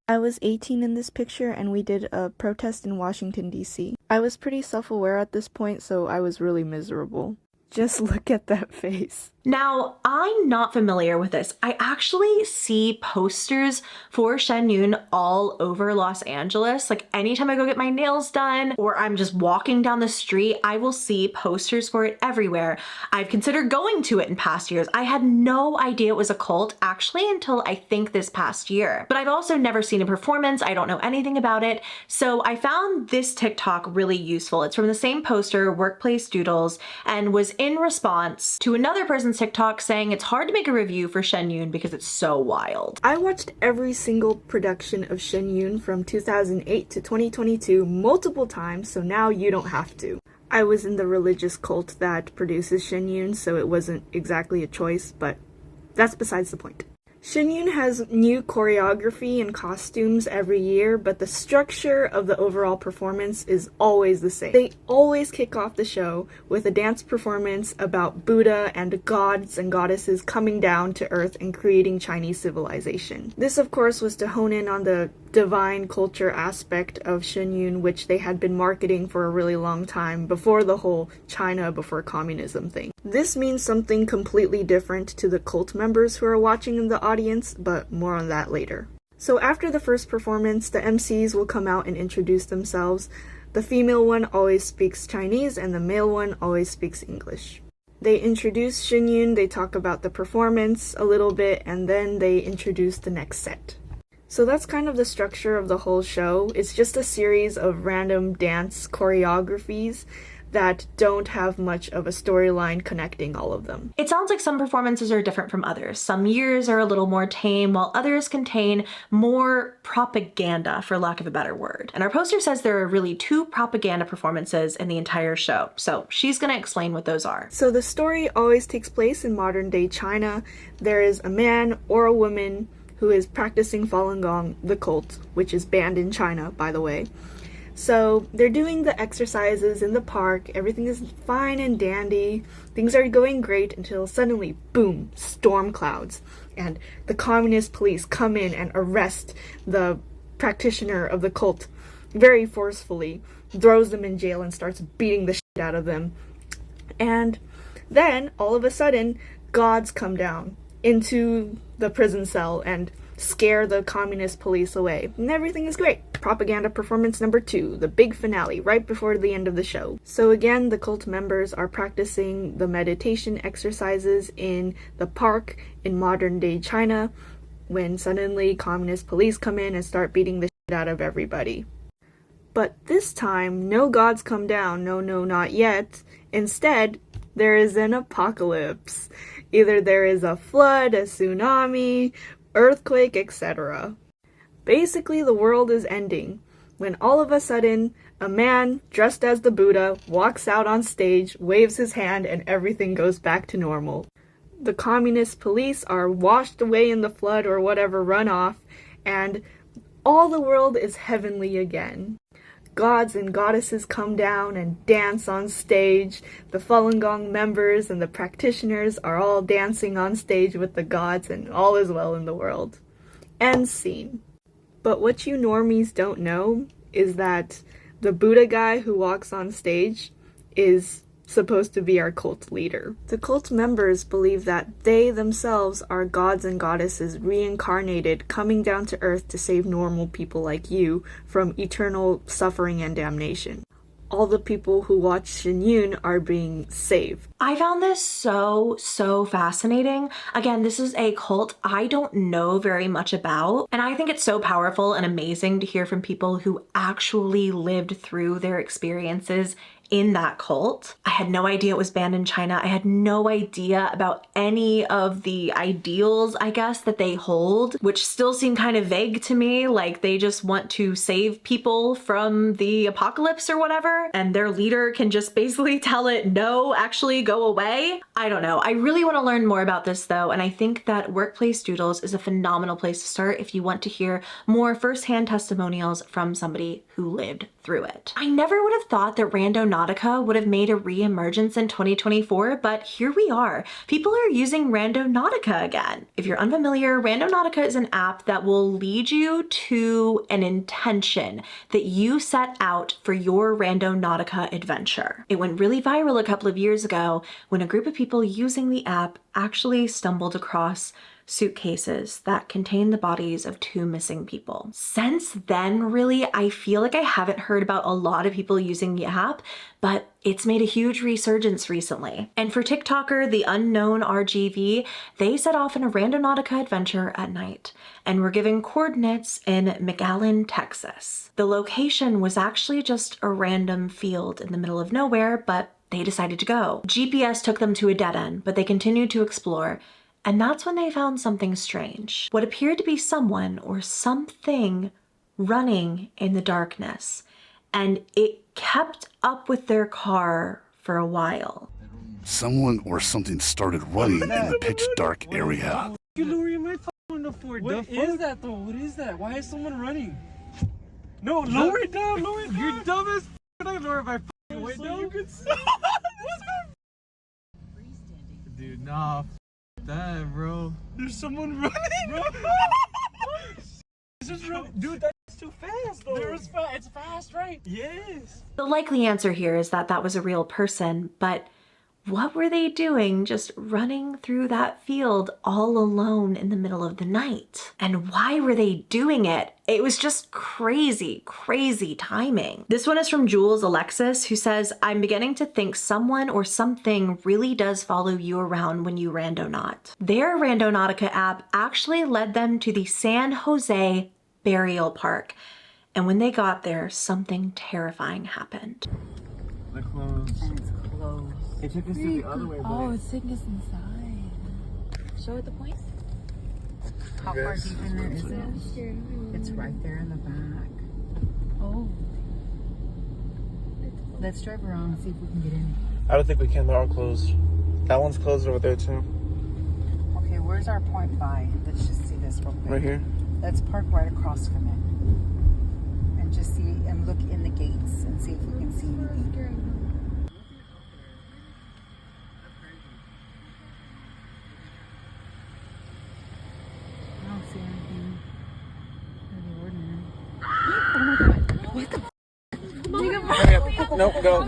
I was 18 in this picture and we did a protest in Washington, D.C. I was pretty self-aware at this point, so I was really miserable. Just look at that face. Now, I'm not familiar with this. I actually see posters for Shen Yun all over Los Angeles. Like anytime I go get my nails done or I'm just walking down the street, I will see posters for it everywhere. I've considered going to it in past years. I had no idea it was a cult actually until I think this past year. But I've also never seen a performance. I don't know anything about it. So I found this TikTok really useful. It's from the same poster, Workplace Doodles, and was in response to another person's TikTok saying it's hard to make a review for Shen Yun because it's so wild. I watched every single production of Shen Yun from 2008 to 2022 multiple times, so now you don't have to. I was in the religious cult that produces Shen Yun, so it wasn't exactly a choice, but that's besides the point. Shen Yun has new choreography and costumes every year, but the structure of the overall performance is always the same. They always kick off the show with a dance performance about Buddha and gods and goddesses coming down to Earth and creating Chinese civilization. This, of course, was to hone in on the divine culture aspect of Shen Yun, which they had been marketing for a really long time before the whole China before communism thing. This means something completely different to the cult members who are watching in the audience, but more on that later. So after the first performance, the MCs will come out and introduce themselves. The female one always speaks Chinese and the male one always speaks English. They introduce Shen Yun, they talk about the performance a little bit, and then they introduce the next set. So that's kind of the structure of the whole show. It's just a series of random dance choreographies that don't have much of a storyline connecting all of them. It sounds like some performances are different from others. Some years are a little more tame, while others contain more propaganda, for lack of a better word. And our poster says there are really 2 propaganda performances in the entire show, so she's gonna explain what those are. So the story always takes place in modern day China. There is a man or a woman who is practicing Falun Gong, the cult, which is banned in China, by the way. So they're doing the exercises in the park, everything is fine and dandy, things are going great until suddenly, boom, storm clouds, and the communist police come in and arrest the practitioner of the cult very forcefully, throws them in jail and starts beating the shit out of them. And then, all of a sudden, gods come down into the prison cell and scare the communist police away. And everything is great. Propaganda performance number 2, the big finale, right before the end of the show. So again, the cult members are practicing the meditation exercises in the park in modern day China when suddenly communist police come in and start beating the shit out of everybody. But this time, no gods come down, no, not yet. Instead, there is an apocalypse. Either there is a flood, a tsunami, earthquake, etc. Basically, the world is ending when all of a sudden a man dressed as the Buddha walks out on stage, waves his hand, and everything goes back to normal. The communist police are washed away in the flood or whatever runoff, and all the world is heavenly again. Gods and goddesses come down and dance on stage. The Falun Gong members and the practitioners are all dancing on stage with the gods, and all is well in the world. End scene. But what you normies don't know is that the Buddha guy who walks on stage is supposed to be our cult leader. The cult members believe that they themselves are gods and goddesses reincarnated, coming down to Earth to save normal people like you from eternal suffering and damnation. All the people who watch Shen Yun are being saved. I found this so fascinating. Again, this is a cult I don't know very much about, and I think it's so powerful and amazing to hear from people who actually lived through their experiences in that cult. I had no idea it was banned in China. I had no idea about any of the ideals, I guess, that they hold, which still seem kind of vague to me, like they just want to save people from the apocalypse or whatever, and their leader can just basically tell it, no, actually go away. I don't know. I really want to learn more about this though, and I think that Workplace Doodles is a phenomenal place to start if you want to hear more firsthand testimonials from somebody who lived through it. I never would have thought that Randonautica would have made a re-emergence in 2024, but here we are. People are using Randonautica again. If you're unfamiliar, Randonautica is an app that will lead you to an intention that you set out for your Randonautica adventure. It went really viral a couple of years ago when a group of people using the app actually stumbled across suitcases that contain the bodies of 2 missing people. Since then, really, I feel like I haven't heard about a lot of people using the app, but it's made a huge resurgence recently. And for TikToker theunknownrgv, they set off on a Randonautica adventure at night and were given coordinates in McAllen, Texas. The location was actually just a random field in the middle of nowhere, but they decided to go. GPS took them to a dead end, but they continued to explore, and that's when they found something strange. What appeared to be someone or something running in the darkness, and it kept up with their car for a while. Someone or something started running in the pitch dark area. Loey, am I talking the Ford? What is that though? What is that? Why is someone running? No, lower it down, lower it down. You're dumb as f***. I lower it by f***ing weight down. You can see. Dude, nah, f*** that, bro. There's someone running. Dude, that's too fast though. It's fast, right? Yes. The likely answer here is that that was a real person, but what were they doing just running through that field all alone in the middle of the night? And why were they doing it? It was just crazy, crazy timing. This one is from Jules Alexis, who says, I'm beginning to think someone or something really does follow you around when you randonaut. Their Randonautica app actually led them to the San Jose Burial Park. And when they got there, something terrifying happened. They're closed. It's closed. It took us to the other way, Oh, it's taking us inside. Show it the point. How far deep in there is it? It's right there in the back. Oh. Let's drive around and see if we can get in. I don't think we can. They're all closed. That one's closed over there too. Okay, where's our point by? Let's just see this real quick. Right here. Let's park right across from it. And just see and look in the gates and see if we can see anything. Nope, go,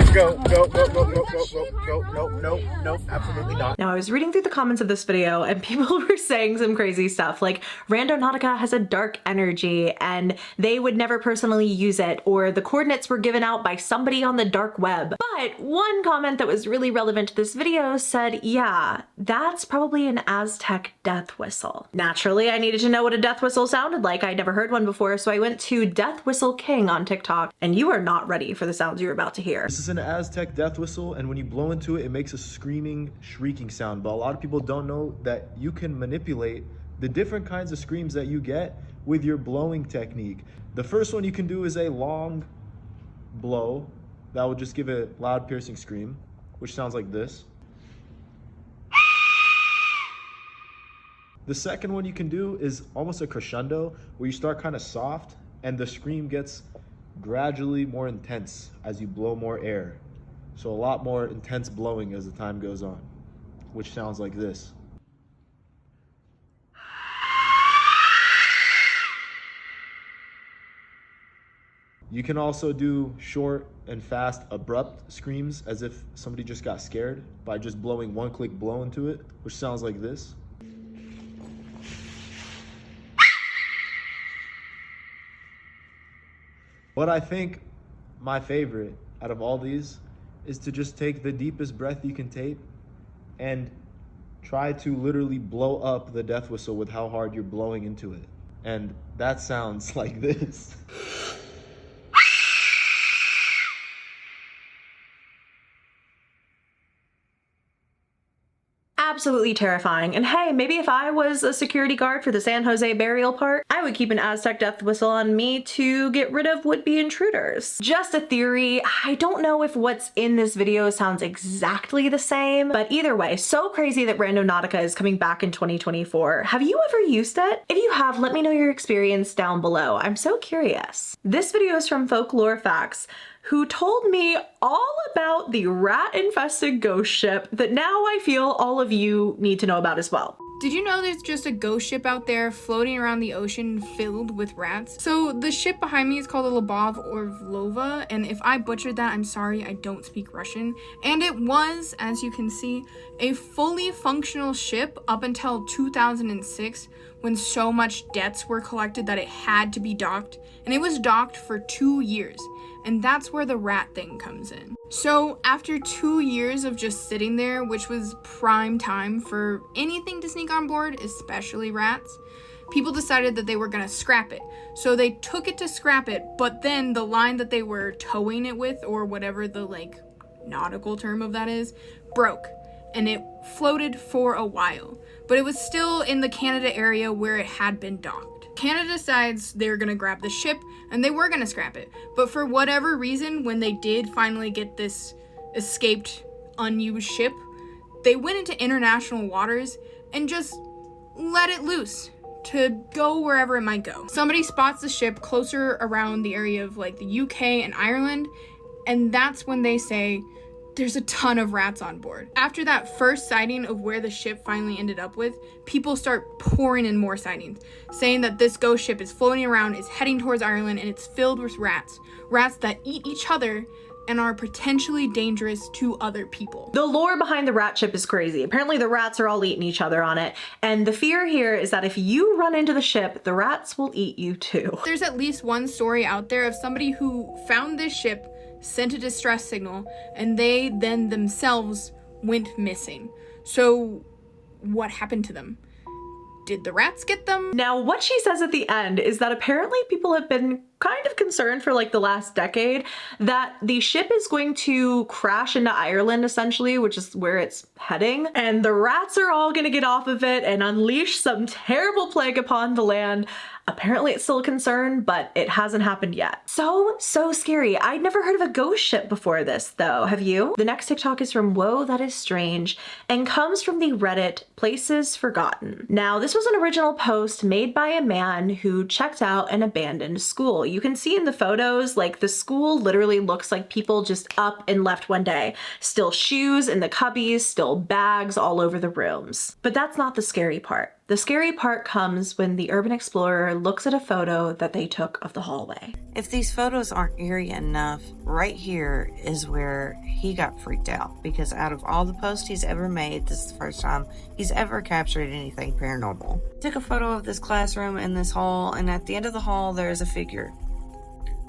absolutely not. Now, I was reading through the comments of this video and people were saying some crazy stuff like Randonautica has a dark energy and they would never personally use it, or the coordinates were given out by somebody on the dark web. But one comment that was really relevant to this video said, yeah, that's probably an Aztec death whistle. Naturally, I needed to know what a death whistle sounded like. I'd never heard one before, so I went to Deathwhistleking on TikTok, and you are not ready for the sounds you're about to hear. This is an Aztec death whistle, and when you blow into it, it makes a screaming, shrieking sound. But a lot of people don't know that you can manipulate the different kinds of screams that you get with your blowing technique. The first one you can do is a long blow that will just give a loud, piercing scream, which sounds like this. The second one you can do is almost a crescendo, where you start kind of soft and the scream gets gradually more intense as you blow more air. So a lot more intense blowing as the time goes on, which sounds like this. You can also do short and fast, abrupt screams as if somebody just got scared by just blowing one click blow into it, which sounds like this. But I think my favorite out of all these is to just take the deepest breath you can take and try to literally blow up the death whistle with how hard you're blowing into it. And that sounds like this. Absolutely terrifying. And hey, maybe if I was a security guard for the San Jose Burial Park, I would keep an Aztec death whistle on me to get rid of would-be intruders. Just a theory. I don't know if what's in this video sounds exactly the same, but either way, so crazy that Randonautica is coming back in 2024. Have you ever used it? If you have, let me know your experience down below. I'm so curious. This video is from folklorefacts, who told me all about the rat-infested ghost ship that now I feel all of you need to know about as well. Did you know there's just a ghost ship out there floating around the ocean filled with rats? So the ship behind me is called the Lubov Orlova, and if I butchered that, I'm sorry, I don't speak Russian. And it was, as you can see, a fully functional ship up until 2006, when so much debts were collected that it had to be docked, and it was docked for 2 years. And that's where the rat thing comes in. So after 2 years of just sitting there, which was prime time for anything to sneak on board, especially rats, people decided that they were gonna scrap it. So they took it to scrap it, but then the line that they were towing it with, or whatever the nautical term of that is, broke, and it floated for a while, but it was still in the Canada area where it had been docked. Canada decides they're gonna grab the ship, and they were gonna scrap it, but for whatever reason, when they did finally get this escaped, unused ship, they went into international waters and just let it loose to go wherever it might go. Somebody spots the ship closer around the area of like the UK and Ireland, and that's when they say there's a ton of rats on board. After that first sighting of where the ship finally ended up with, people start pouring in more sightings, saying that this ghost ship is floating around, is heading towards Ireland, and it's filled with rats. Rats that eat each other and are potentially dangerous to other people. The lore behind the rat ship is crazy. Apparently the rats are all eating each other on it, and the fear here is that if you run into the ship, the rats will eat you too. There's at least one story out there of somebody who found this ship, sent a distress signal, and they then themselves went missing. So what happened to them? Did the rats get them? Now, what she says at the end is that apparently people have been kind of concerned for like the last decade that the ship is going to crash into Ireland, essentially, which is where it's heading, and the rats are all gonna get off of it and unleash some terrible plague upon the land. Apparently it's still a concern, but it hasn't happened yet. So scary. I'd never heard of a ghost ship before this though, have you? The next TikTok is from woahthatsstrange and comes from the Reddit Places Forgotten. Now, this was an original post made by a man who checked out an abandoned school. You can see in the photos, like the school literally looks like people just up and left one day. Still shoes in the cubbies, still bags all over the rooms. But that's not the scary part. The scary part comes when the urban explorer looks at a photo that they took of the hallway. If these photos aren't eerie enough, right here is where he got freaked out, because out of all the posts he's ever made, this is the first time he's ever captured anything paranormal. Took a photo of this classroom in this hall, and at the end of the hall there is a figure.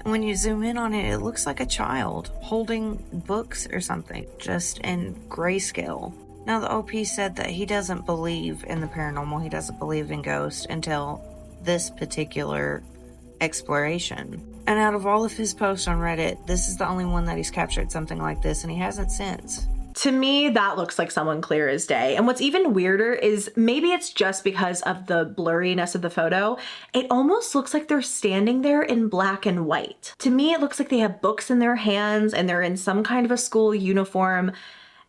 And when you zoom in on it, it looks like a child holding books or something, just in grayscale. Now, the OP said that he doesn't believe in the paranormal, he doesn't believe in ghosts until this particular exploration. And out of all of his posts on Reddit, this is the only one that he's captured something like this, and he hasn't since. To me, that looks like someone clear as day. And what's even weirder is maybe it's just because of the blurriness of the photo. It almost looks like they're standing there in black and white. To me, it looks like they have books in their hands and they're in some kind of a school uniform.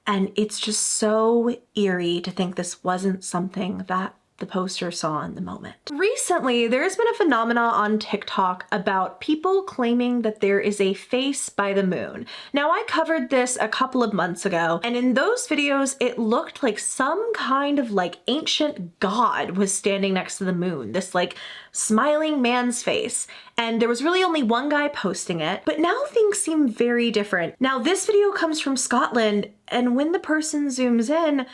And it's just so eerie to think this wasn't something that the poster saw in the moment. Recently, there's been a phenomena on TikTok about people claiming that there is a face by the moon. Now, I covered this a couple of months ago, and in those videos, it looked like some kind of like ancient god was standing next to the moon, this like smiling man's face. And there was really only one guy posting it, but now things seem very different. Now, this video comes from Scotland, and when the person zooms in,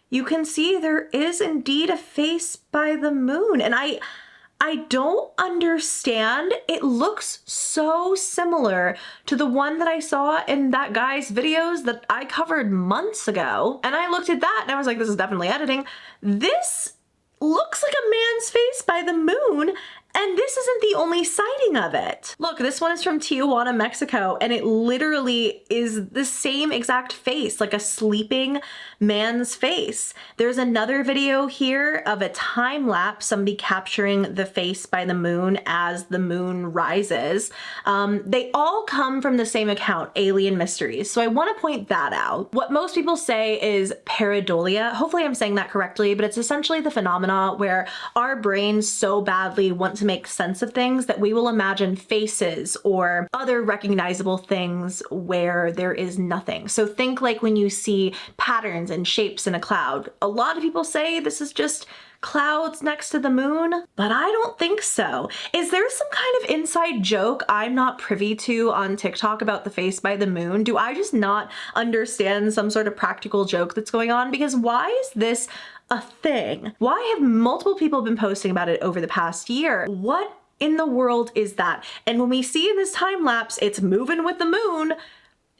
you can see there is indeed a face by the moon. And I don't understand. It looks so similar to the one that I saw in that guy's videos that I covered months ago. And I looked at that and I was like, this is definitely editing. This looks like a man's face by the moon. And this isn't the only sighting of it. Look, this one is from Tijuana, Mexico, and it literally is the same exact face, like a sleeping man's face. There's another video here of a time lapse, somebody capturing the face by the moon as the moon rises. They all come from the same account, Alien Mysteries. So I want to point that out. What most people say is pareidolia. Hopefully I'm saying that correctly, but it's essentially the phenomena where our brains so badly want to make sense of things that we will imagine faces or other recognizable things where there is nothing. So think like when you see patterns and shapes in a cloud. A lot of people say this is just clouds next to the moon, but I don't think so. Is there some kind of inside joke I'm not privy to on TikTok about the face by the moon? Do I just not understand some sort of practical joke that's going on? Because why is this a thing? Why have multiple people been posting about it over the past year? What in the world is that? And when we see in this time lapse, it's moving with the moon.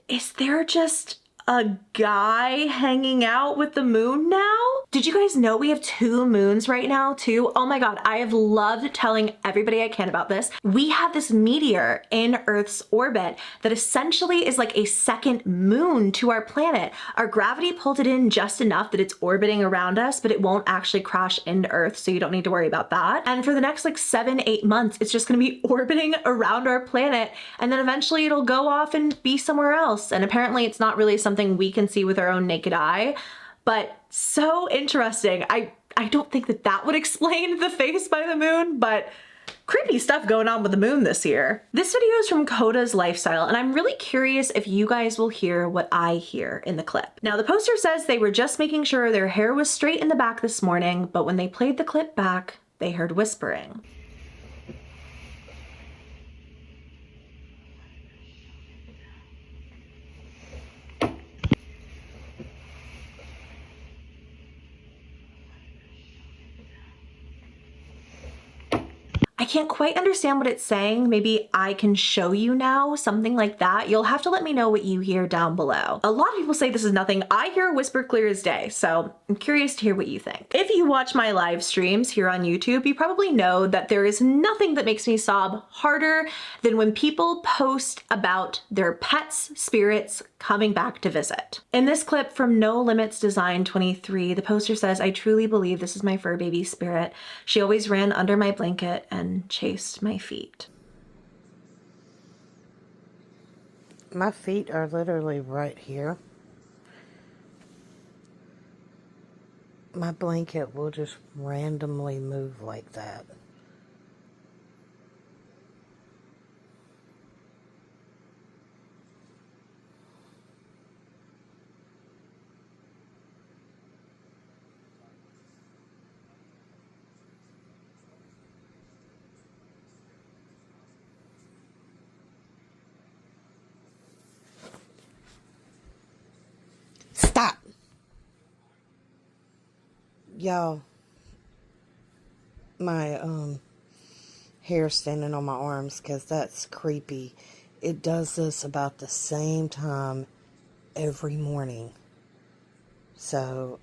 Is there just a guy hanging out with the moon now? Did you guys know we have 2 moons right now too? Oh my God, I have loved telling everybody I can about this. We have this meteor in Earth's orbit that essentially is like a second moon to our planet. Our gravity pulled it in just enough that it's orbiting around us, but it won't actually crash into Earth, so you don't need to worry about that. And for the next like 7-8 months, it's just gonna be orbiting around our planet, and then eventually it'll go off and be somewhere else. And apparently it's not really something we can see with our own naked eye, but so interesting. I don't think that that would explain the face by the moon, but creepy stuff going on with the moon this year. This video is from Coda's Lifestyle, and I'm really curious if you guys will hear what I hear in the clip. Now, the poster says they were just making sure their hair was straight in the back this morning, but when they played the clip back, they heard whispering. I can't quite understand what it's saying. Maybe I can show you now, something like that. You'll have to let me know what you hear down below. A lot of people say this is nothing. I hear a whisper clear as day, so I'm curious to hear what you think. If you watch my live streams here on YouTube, you probably know that there is nothing that makes me sob harder than when people post about their pets' spirits coming back to visit. In this clip from No Limits Design 23, the poster says, "I truly believe this is my fur baby spirit. She always ran under my blanket and chased my feet." My feet are literally right here. My blanket will just randomly move like that. Stop! Y'all, my hair standing on my arms, because that's creepy. It does this about the same time every morning. So,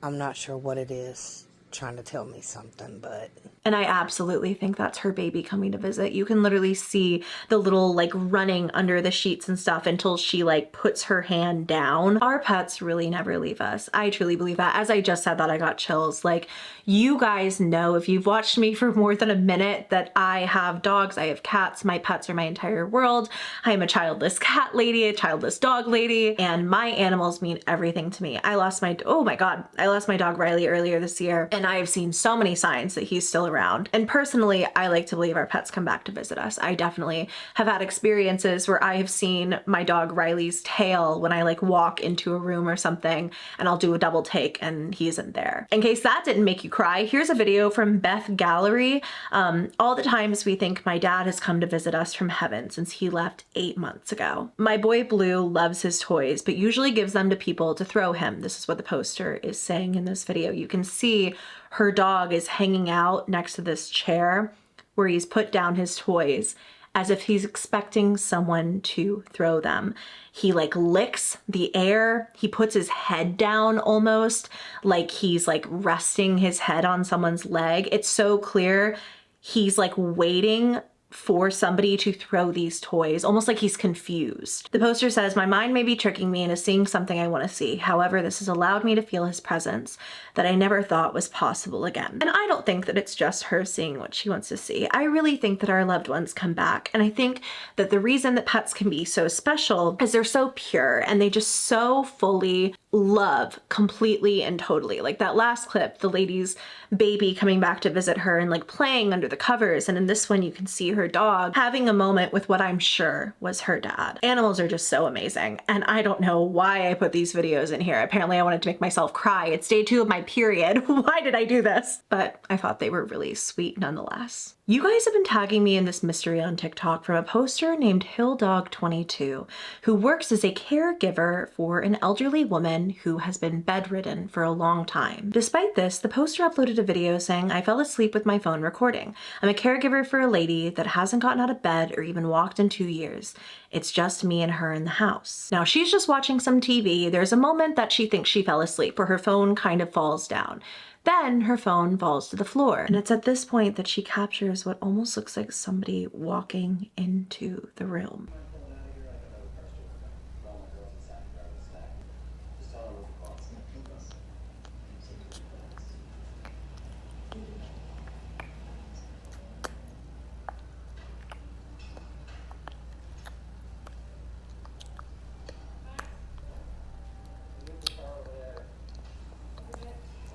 I'm not sure what it is trying to tell me something, but... And I absolutely think that's her baby coming to visit. You can literally see the little like running under the sheets and stuff until she like puts her hand down. Our pets really never leave us. I truly believe that. As I just said that, I got chills. Like, you guys know, if you've watched me for more than a minute, that I have dogs, I have cats, my pets are my entire world. I am a childless cat lady, a childless dog lady, and my animals mean everything to me. I lost my, oh my God, I lost my dog Riley earlier this year, and I have seen so many signs that he's still around. And personally, I like to believe our pets come back to visit us. I definitely have had experiences where I have seen my dog Riley's tail when I like walk into a room or something, and I'll do a double take and he isn't there. In case that didn't make you cry, here's a video from Beth Gallery. All the times we think my dad has come to visit us from heaven since he left 8 months ago. My boy Blue loves his toys, but usually gives them to people to throw him. This is what the poster is saying in this video. You can see her dog is hanging out next to this chair where he's put down his toys as if he's expecting someone to throw them. He like licks the air. He puts his head down almost like he's like resting his head on someone's leg. It's so clear he's like waiting for somebody to throw these toys, almost like he's confused. The poster says, "My mind may be tricking me into seeing something I want to see. However, this has allowed me to feel his presence that I never thought was possible again." And I don't think that it's just her seeing what she wants to see. I really think that our loved ones come back. And I think that the reason that pets can be so special is they're so pure and they just so fully love completely and totally. Like that last clip, the lady's baby coming back to visit her and like playing under the covers. And in this one, you can see her dog having a moment with what I'm sure was her dad. Animals are just so amazing. And I don't know why I put these videos in here. Apparently I wanted to make myself cry. It's day 2 of my period. Why did I do this? But I thought they were really sweet nonetheless. You guys have been tagging me in this mystery on TikTok from a poster named HillDog22, who works as a caregiver for an elderly woman who has been bedridden for a long time. Despite this, the poster uploaded a video saying, "I fell asleep with my phone recording. I'm a caregiver for a lady that hasn't gotten out of bed or even walked in 2 years. It's just me and her in the house. Now she's just watching some TV. There's a moment that she thinks she fell asleep where her phone kind of falls down. Then her phone falls to the floor. And it's at this point that she captures what almost looks like somebody walking into the room.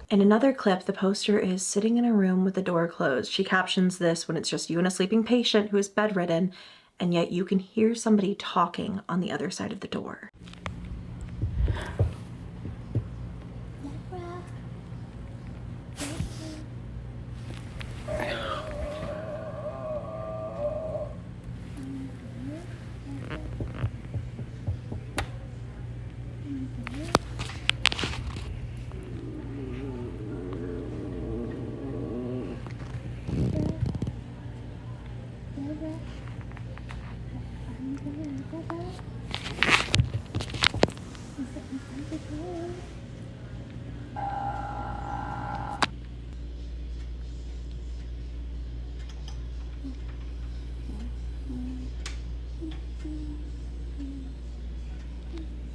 In another clip, the poster is sitting in a room with the door closed. She captions this when it's just you and a sleeping patient who is bedridden, and yet you can hear somebody talking on the other side of the door.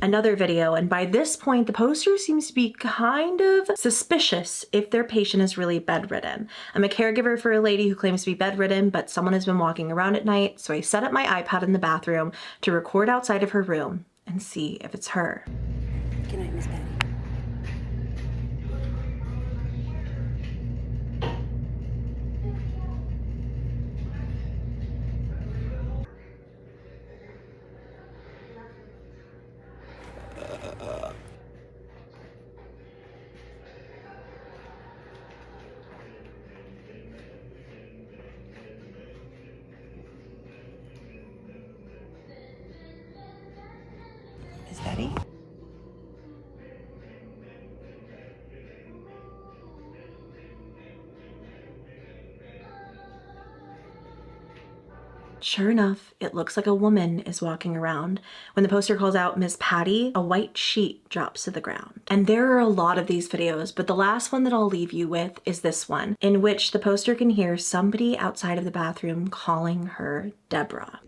Another video, and by this point the poster seems to be kind of suspicious if their patient is really bedridden. I'm a caregiver for a lady who claims to be bedridden, but someone has been walking around at night, so I set up my iPad in the bathroom to record outside of her room and see if it's her. Good night, Miss Patty. Is that he? Sure enough, it looks like a woman is walking around. When the poster calls out Miss Patty, a white sheet drops to the ground. And there are a lot of these videos, but the last one that I'll leave you with is this one, in which the poster can hear somebody outside of the bathroom calling her Deborah.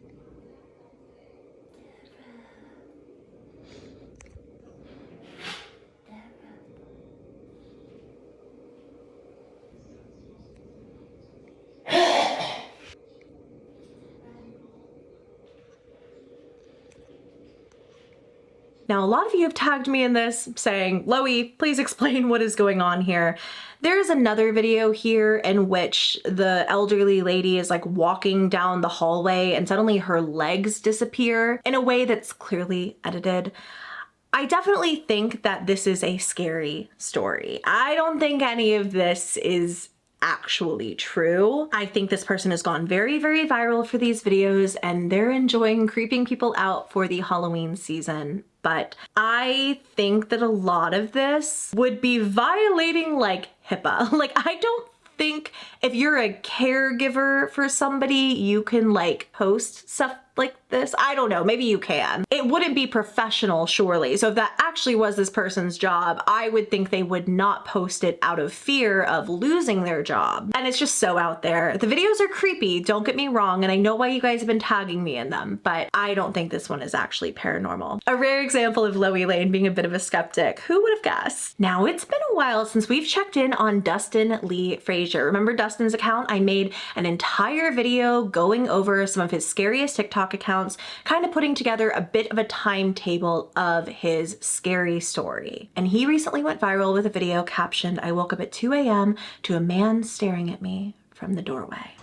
Now, a lot of you have tagged me in this saying, Loey, please explain what is going on here. There's another video here in which the elderly lady is like walking down the hallway and suddenly her legs disappear in a way that's clearly edited. I definitely think that this is a scary story. I don't think any of this is actually true. I think this person has gone very, very viral for these videos and they're enjoying creeping people out for the Halloween season. But I think that a lot of this would be violating like HIPAA. Like, I don't think if you're a caregiver for somebody, you can like post stuff like this. I don't know, maybe you can. It wouldn't be professional, surely. So if that actually was this person's job, I would think they would not post it out of fear of losing their job. And it's just so out there. The videos are creepy, don't get me wrong, and I know why you guys have been tagging me in them, but I don't think this one is actually paranormal. A rare example of LoeyLane being a bit of a skeptic. Who would have guessed? Now, it's been a while since we've checked in on dustinleefrazier. Remember Dustin's account? I made an entire video going over some of his scariest TikTok accounts, kind of putting together a bit of a timetable of his scary story. And he recently went viral with a video captioned, "I woke up at 2 a.m. to a man staring at me from the doorway."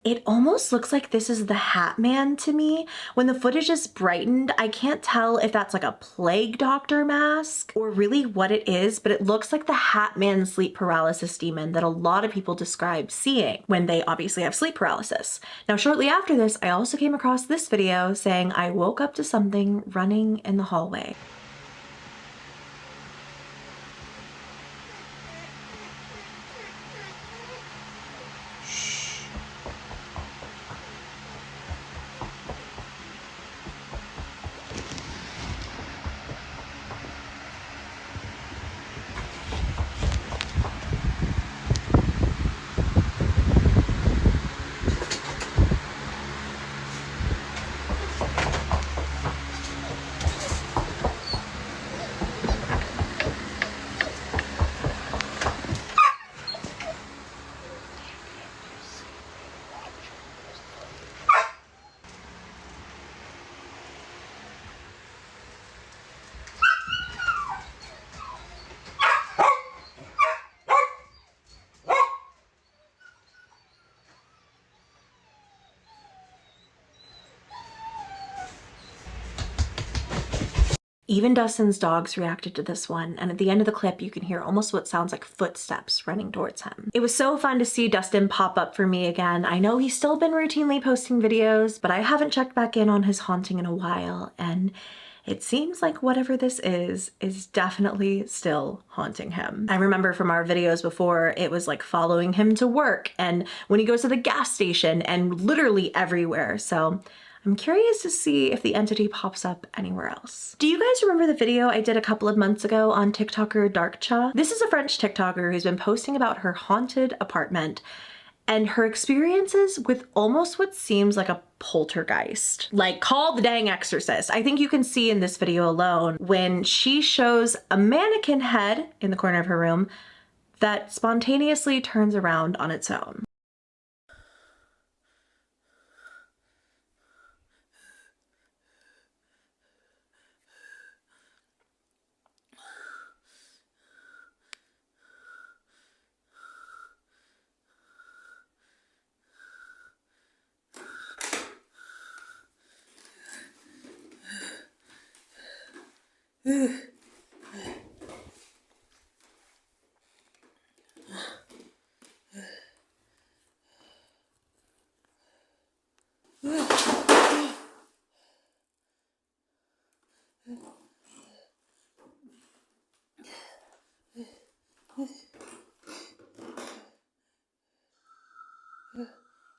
It almost looks like this is the Hat Man to me. When the footage is brightened, I can't tell if that's like a plague doctor mask or really what it is, but it looks like the Hat Man sleep paralysis demon that a lot of people describe seeing when they obviously have sleep paralysis. Now, shortly after this, I also came across this video saying I woke up to something running in the hallway. Even Dustin's dogs reacted to this one, and at the end of the clip you can hear almost what sounds like footsteps running towards him. It was so fun to see Dustin pop up for me again. I know he's still been routinely posting videos, but I haven't checked back in on his haunting in a while, and it seems like whatever this is definitely still haunting him. I remember from our videos before, it was like following him to work and when he goes to the gas station and literally everywhere. So I'm curious to see if the entity pops up anywhere else. Do you guys remember the video I did a couple of months ago on TikToker darktcha? This is a French TikToker who's been posting about her haunted apartment and her experiences with almost what seems like a poltergeist. Like, call the dang exorcist. I think you can see in this video alone when she shows a mannequin head in the corner of her room that spontaneously turns around on its own.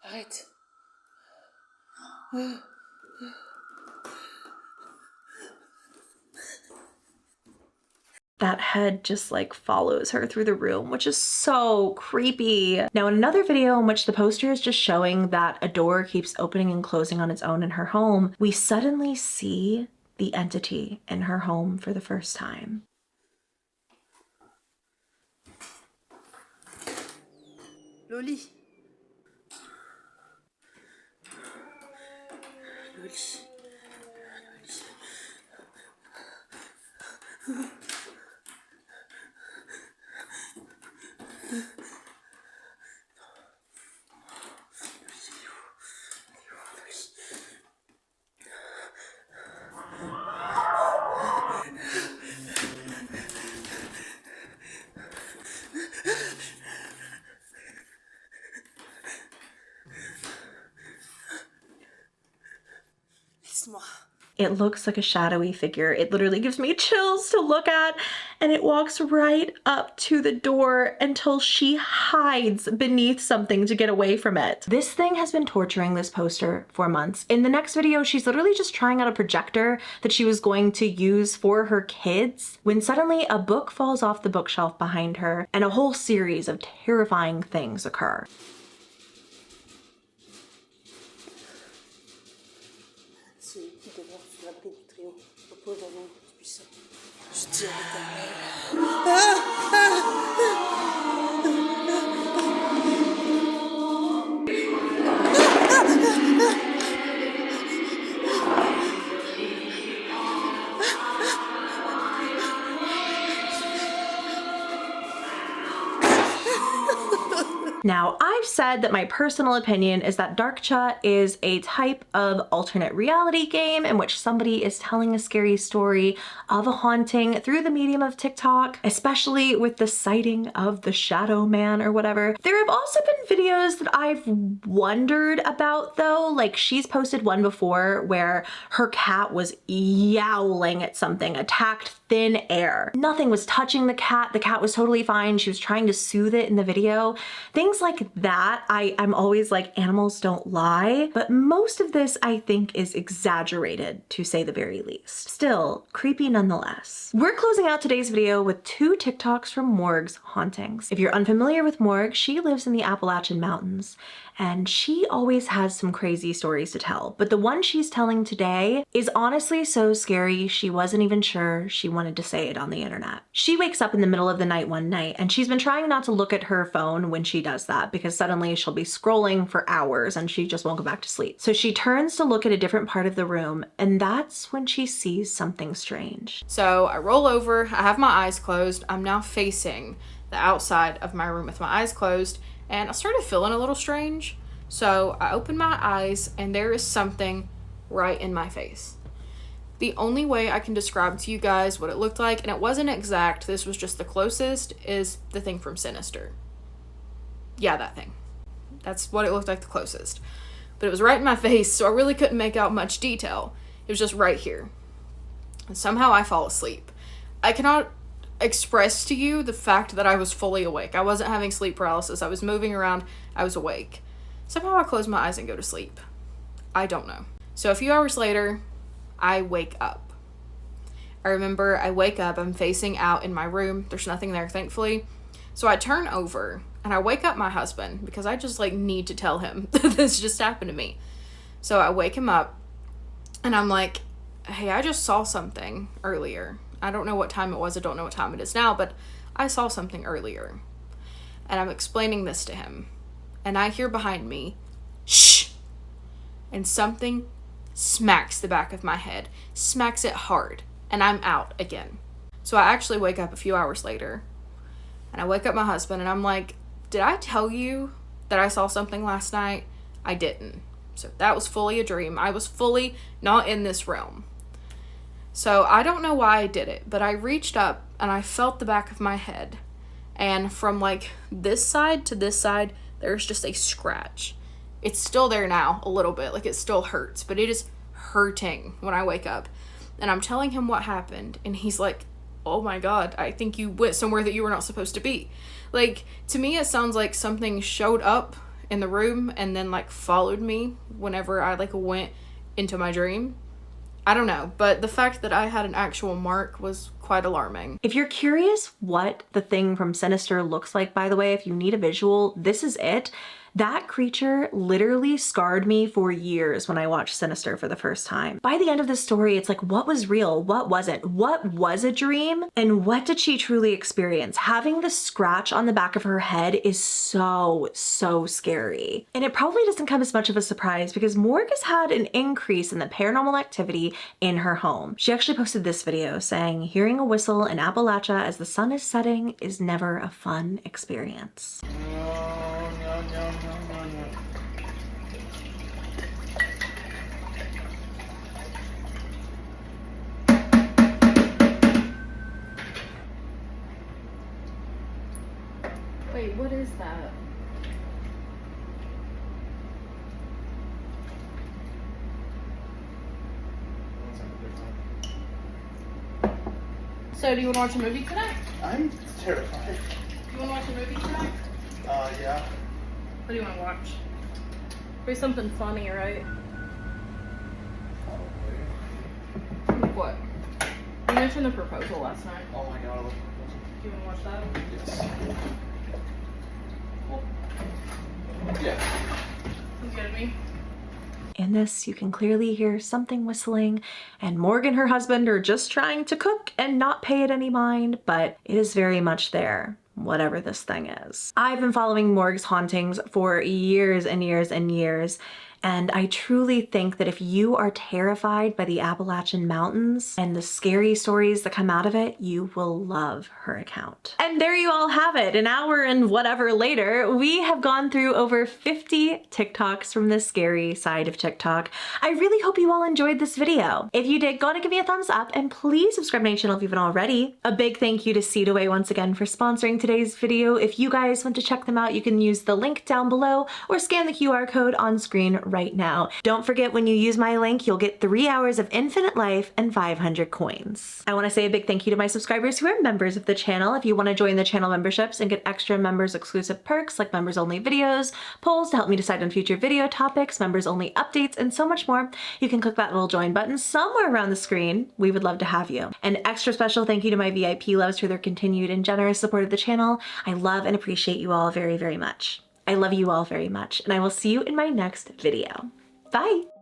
Arrête. That head just like follows her through the room, which is so creepy. Now, in another video in which the poster is just showing that a door keeps opening and closing on its own in her home, we suddenly see the entity in her home for the first time. Loey. Loey. It looks like a shadowy figure. It literally gives me chills to look at, and it walks right up to the door until she hides beneath something to get away from it. This thing has been torturing this poster for months. In the next video, she's literally just trying out a projector that she was going to use for her kids when suddenly a book falls off the bookshelf behind her and a whole series of terrifying things occur. Now, I've said that my personal opinion is that darktcha is a type of alternate reality game in which somebody is telling a scary story of a haunting through the medium of TikTok, especially with the sighting of the shadow man or whatever. There have also been videos that I've wondered about though, like she's posted one before where her cat was yowling at something, attacked thin air. Nothing was touching the cat was totally fine. She was trying to soothe it in the video. Things like that, I'm always like, animals don't lie, but most of this I think is exaggerated to say the very least. Still, creepy nonetheless. We're closing out today's video with 2 TikToks from Morg's hauntings. If you're unfamiliar with Morg, she lives in the Appalachian Mountains and she always has some crazy stories to tell, but the one she's telling today is honestly so scary she wasn't even sure she wanted to say it on the internet. She wakes up in the middle of the night one night and she's been trying not to look at her phone when she does that because suddenly she'll be scrolling for hours and she just won't go back to sleep. So she turns to look at a different part of the room and that's when she sees something strange. So I roll over, I have my eyes closed, I'm now facing the outside of my room with my eyes closed, and I started feeling a little strange. So I opened my eyes and there is something right in my face. The only way I can describe to you guys what it looked like, and it wasn't exact, this was just the closest, is the thing from Sinister. Yeah, that thing. That's what it looked like the closest. But it was right in my face, so I really couldn't make out much detail. It was just right here. And somehow I fall asleep. I cannot express to you the fact that I was fully awake. I wasn't having sleep paralysis. I was moving around. I was awake. Somehow I close my eyes and go to sleep. I don't know. So a few hours later, I wake up. I remember I wake up, I'm facing out in my room. There's nothing there, thankfully. So I turn over and I wake up my husband because I just like need to tell him that this just happened to me. So I wake him up and I'm like, hey, I just saw something earlier. I don't know what time it was. I don't know what time it is now, but I saw something earlier. And I'm explaining this to him. And I hear behind me, shh! And something smacks the back of my head. Smacks it hard. And I'm out again. So I actually wake up a few hours later. And I wake up my husband and I'm like, did I tell you that I saw something last night? I didn't. So that was fully a dream. I was fully not in this realm. So I don't know why I did it, but I reached up and I felt the back of my head. And from like this side to this side, there's just a scratch. It's still there now a little bit, like it still hurts, but it is hurting when I wake up. And I'm telling him what happened and he's like, oh my God, I think you went somewhere that you were not supposed to be. Like, to me, it sounds like something showed up in the room and then like followed me whenever I like went into my dream. I don't know, but the fact that I had an actual mark was quite alarming. If you're curious what the thing from Sinister looks like, by the way, if you need a visual, this is it. That creature literally scarred me for years when I watched Sinister for the first time. By the end of the story, it's like, what was real? What wasn't? What was a dream? And what did she truly experience? Having the scratch on the back of her head is so scary. And it probably doesn't come as much of a surprise because Morg has had an increase in the paranormal activity in her home. She actually posted this video saying, hearing a whistle in Appalachia as the sun is setting is never a fun experience. Wait, what is that? So do you want to watch a movie tonight? I'm terrified. You want to watch a movie tonight? Yeah. What do you want to watch? Maybe something funny, right? Probably. What? You mentioned The Proposal last night. Oh my God, I love Do you want to watch that? Yes. Cool. Yeah. Sounds good to me. In this, you can clearly hear something whistling, and Morg and her husband are just trying to cook and not pay it any mind, but it is very much there, whatever this thing is. I've been following Morg's hauntings for years and years and years, And I truly think that if you are terrified by the Appalachian Mountains and the scary stories that come out of it, you will love her account. And there you all have it. An hour and whatever later, we have gone through over 50 TikToks from the scary side of TikTok. I really hope you all enjoyed this video. If you did, go ahead and give me a thumbs up and please subscribe to my channel if you haven't already. A big thank you to C.does once again for sponsoring today's video. If you guys want to check them out, you can use the link down below or scan the QR code on screen right now. Don't forget, when you use my link, you'll get 3 hours of infinite life and 500 coins. I want to say a big thank you to my subscribers who are members of the channel. If you want to join the channel memberships and get extra members exclusive perks like members only videos, polls to help me decide on future video topics, members only updates, and so much more, you can click that little join button somewhere around the screen. We would love to have you. An extra special thank you to my VIP loves for their continued and generous support of the channel. I love and appreciate you all very, very much. I love you all very much, and I will see you in my next video. Bye!